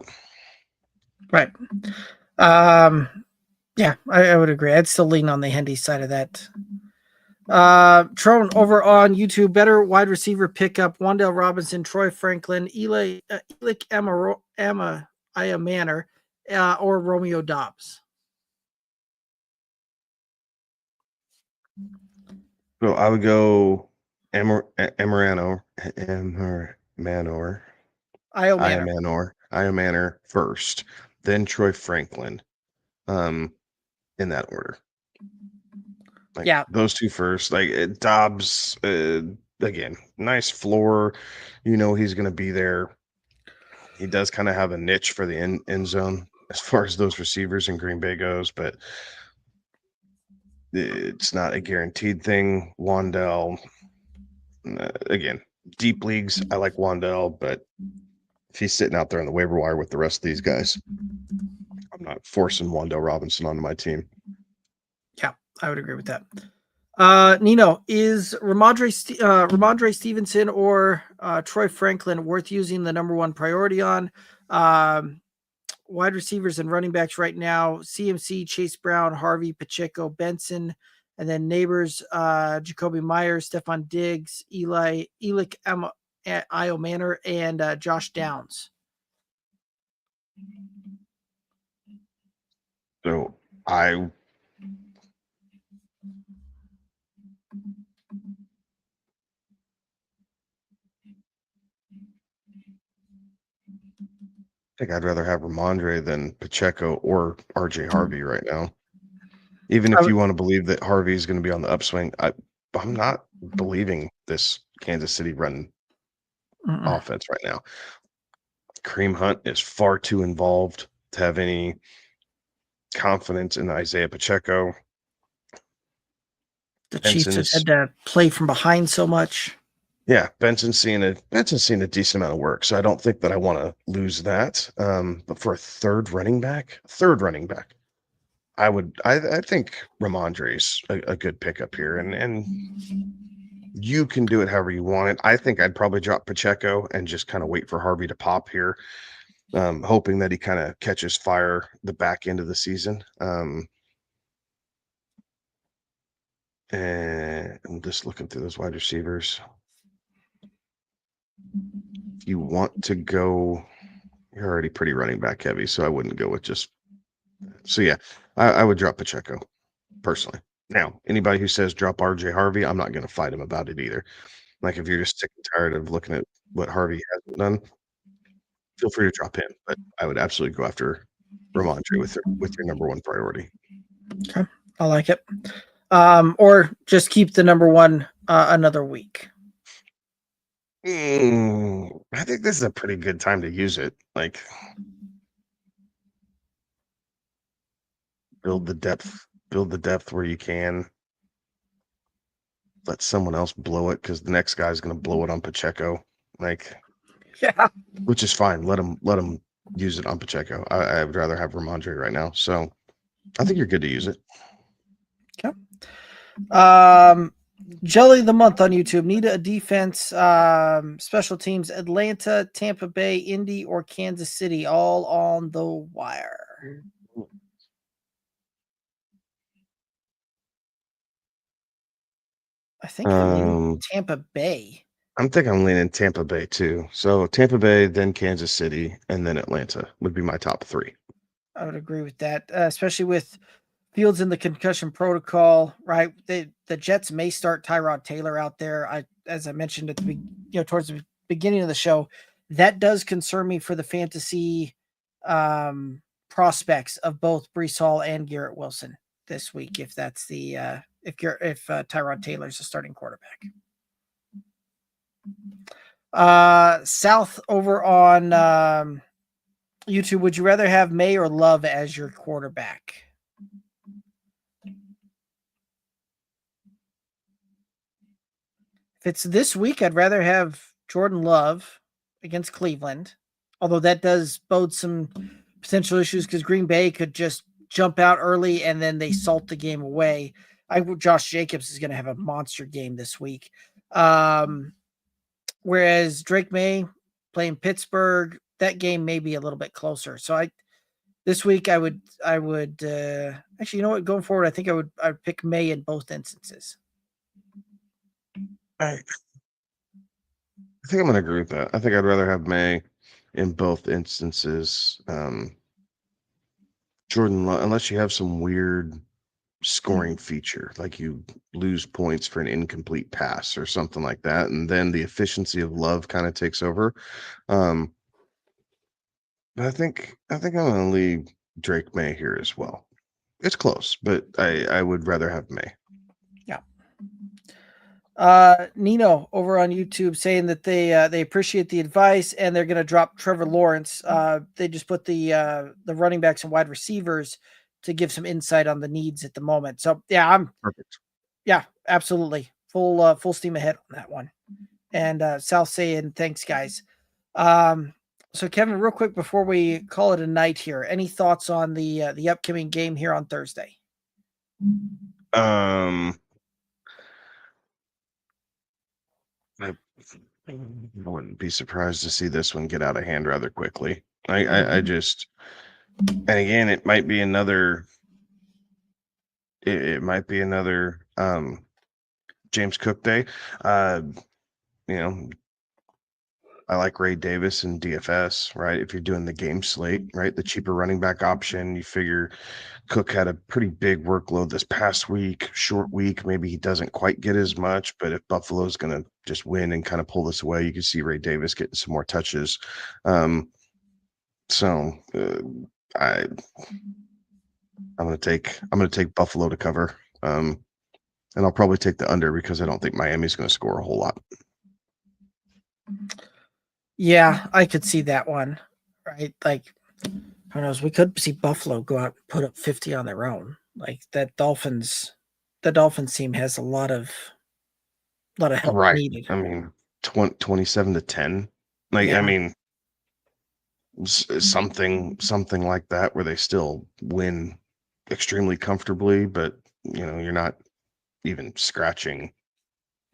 Right. Yeah, I would agree. I'd still lean on the Hendy side of that. Trone over on YouTube, better wide receiver pickup: Wan'Dale Robinson, Troy Franklin, Elick Manor, or Romeo Dobbs. So I would go Io Manor first, then Troy Franklin, in that order. Like, yeah, those two first. Like, Dobbs, again, nice floor. He's going to be there. He does kind of have a niche for the end zone as far as those receivers in Green Bay goes, but it's not a guaranteed thing. Wan'Dale, again, deep leagues, I like Wan'Dale, but if he's sitting out there on the waiver wire with the rest of these guys, I'm not forcing Wan'Dale Robinson onto my team. Yeah, I would agree with that. Nino, is Ramondre Stevenson or Troy Franklin worth using the number one priority on? Wide receivers and running backs right now: CMC, Chase Brown, Harvey, Pacheco, Benson, and then neighbors, Jacoby Myers, Stephon Diggs, Elick Io Manor, and Josh Downs. So I think I'd rather have Ramondre than Pacheco or RJ Harvey right now. Even if you want to believe that Harvey is going to be on the upswing, I'm not believing this Kansas City run offense right now. Kareem Hunt is far too involved to have any confidence in Isaiah Pacheco. The Chiefs have had to play from behind so much. Yeah, Benson's seen a decent amount of work, so I don't think that I want to lose that. But for a third running back, I think Ramondre's a good pickup here, and you can do it however you want it. I think I'd probably drop Pacheco and just kind of wait for Harvey to pop here, hoping that he kind of catches fire the back end of the season. And I'm just looking through those wide receivers. If you want to go, you're already pretty running back heavy, so I wouldn't go with just. So yeah, I would drop Pacheco personally. Now, anybody who says drop RJ Harvey, I'm not going to fight him about it either. Like, if you're just sick and tired of looking at what Harvey hasn't done, feel free to drop him. But I would absolutely go after Ramondre with your number one priority. Okay, I like it. Or just keep the number one another week. I think this is a pretty good time to use it. Like, build the depth where you can. Let someone else blow it, because the next guy's going to blow it on Pacheco. Like, yeah, which is fine. Let him use it on Pacheco. I would rather have Ramondre right now. So I think you're good to use it. Okay. Jelly of the month on YouTube. Need a defense, special teams: Atlanta, Tampa Bay, Indy, or Kansas City, all on the wire. I think I'm leaning Tampa Bay. I'm leaning Tampa Bay too. So Tampa Bay, then Kansas City, and then Atlanta would be my top three. I would agree with that, especially with Fields in the concussion protocol, right? The Jets may start Tyrod Taylor out there. As I mentioned at the towards the beginning of the show, that does concern me for the fantasy prospects of both Breece Hall and Garrett Wilson this week, if that's the if Tyrod Taylor's a starting quarterback. South over on YouTube, would you rather have May or Love as your quarterback? If it's this week, I'd rather have Jordan Love against Cleveland, although that does bode some potential issues because Green Bay could just jump out early and then they salt the game away. Josh Jacobs is going to have a monster game this week. Whereas Drake May playing Pittsburgh, that game may be a little bit closer. So this week I would actually, you know what, going forward, I think I'd pick May in both instances. I think I'm going to agree with that. I think I'd rather have May in both instances. Jordan, unless you have some weird scoring feature, like you lose points for an incomplete pass or something like that, and then the efficiency of Love kind of takes over. But I think I'm going to leave Drake May here as well. It's close, but I would rather have May. Nino over on YouTube saying that they appreciate the advice and they're going to drop Trevor Lawrence. They just put the running backs and wide receivers to give some insight on the needs at the moment. So yeah, I'm Perfect. Yeah, absolutely. Full steam ahead on that one. And South saying thanks, guys. So Kevin, real quick before we call it a night here, any thoughts on the upcoming game here on Thursday? I wouldn't be surprised to see this one get out of hand rather quickly. I just, and again, it might be another James Cook day. I like Ray Davis and DFS, right? If you're doing the game slate, right? The cheaper running back option, you figure Cook had a pretty big workload this past week, short week. Maybe he doesn't quite get as much, but if Buffalo's going to just win and kind of pull this away, you can see Ray Davis getting some more touches. I'm going to take Buffalo to cover. And I'll probably take the under because I don't think Miami's going to score a whole lot. Yeah, I could see that one, right? Like, who knows? We could see Buffalo go out and put up 50 on their own. Like the Dolphins team has a lot of help needed. I mean, 27-10. Like, Yeah. I mean, something like that where they still win extremely comfortably, but you're not even scratching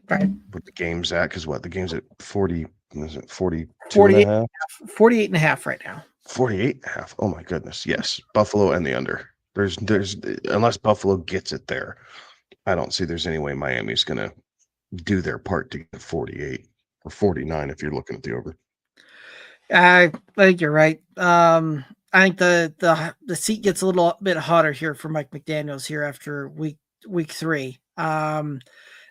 right what the game's at, because the game's at 40, is it 42 48 and a half? 48 and a half right now. 48 and a half. Oh my goodness. Yes. Buffalo and the under. There's unless Buffalo gets it there, I don't see there's any way Miami's gonna do their part to get 48 or 49 if you're looking at the over. I think you're right. I think the seat gets a little bit hotter here for Mike McDaniels here after week 3.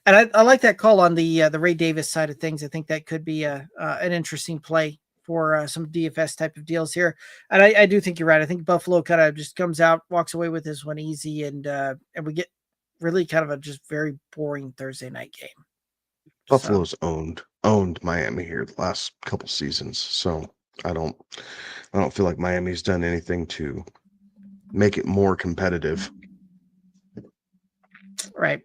And I like that call on the Ray Davis side of things. I think that could be an interesting play for some DFS type of deals here. And I do think you're right. I think Buffalo kind of just comes out, walks away with this one easy, and we get really kind of a just very boring Thursday night game. Buffalo's owned Miami here the last couple seasons, so I don't feel like Miami's done anything to make it more competitive. Right.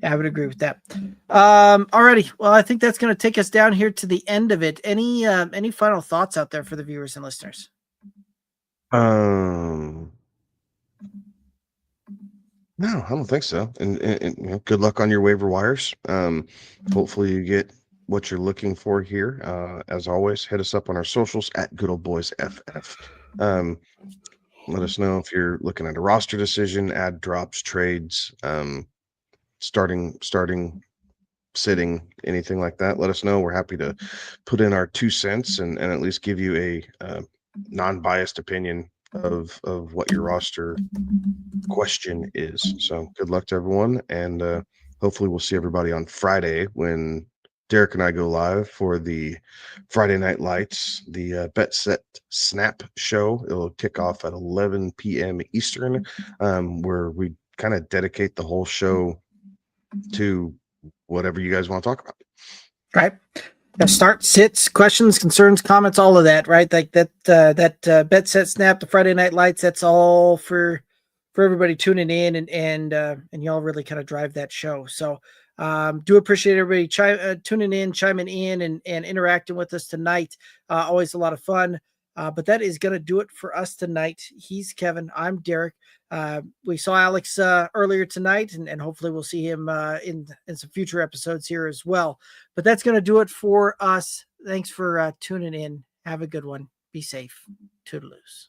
Yeah, I would agree with that. Alrighty. Well, I think that's going to take us down here to the end of it. Any final thoughts out there for the viewers and listeners? No, I don't think so. And good luck on your waiver wires. Hopefully you get what you're looking for here. As always, hit us up on our socials at Good Old Boys FF. Let us know if you're looking at a roster decision, add drops, trades, starting, sitting, anything like that. Let us know. We're happy to put in our 2 cents and at least give you a non-biased opinion of what your roster question is. So good luck to everyone, and hopefully we'll see everybody on Friday when Derek and I go live for the Friday Night Lights, the Bet Set Snap show. It'll kick off at 11 p.m. Eastern, where we kind of dedicate the whole show to whatever you guys want to talk about. Right. Start, sits, questions, concerns, comments, all of that, right? Like that Bet Set Snap, the Friday Night Lights, that's all for everybody tuning in, and y'all really kind of drive that show. So do appreciate everybody tuning in, chiming in, and interacting with us tonight. Always a lot of fun. But that is going to do it for us tonight. He's Kevin. I'm Derek. We saw Alex earlier tonight, and hopefully we'll see him in some future episodes here as well. But that's going to do it for us. Thanks for tuning in. Have a good one. Be safe. Toodaloos.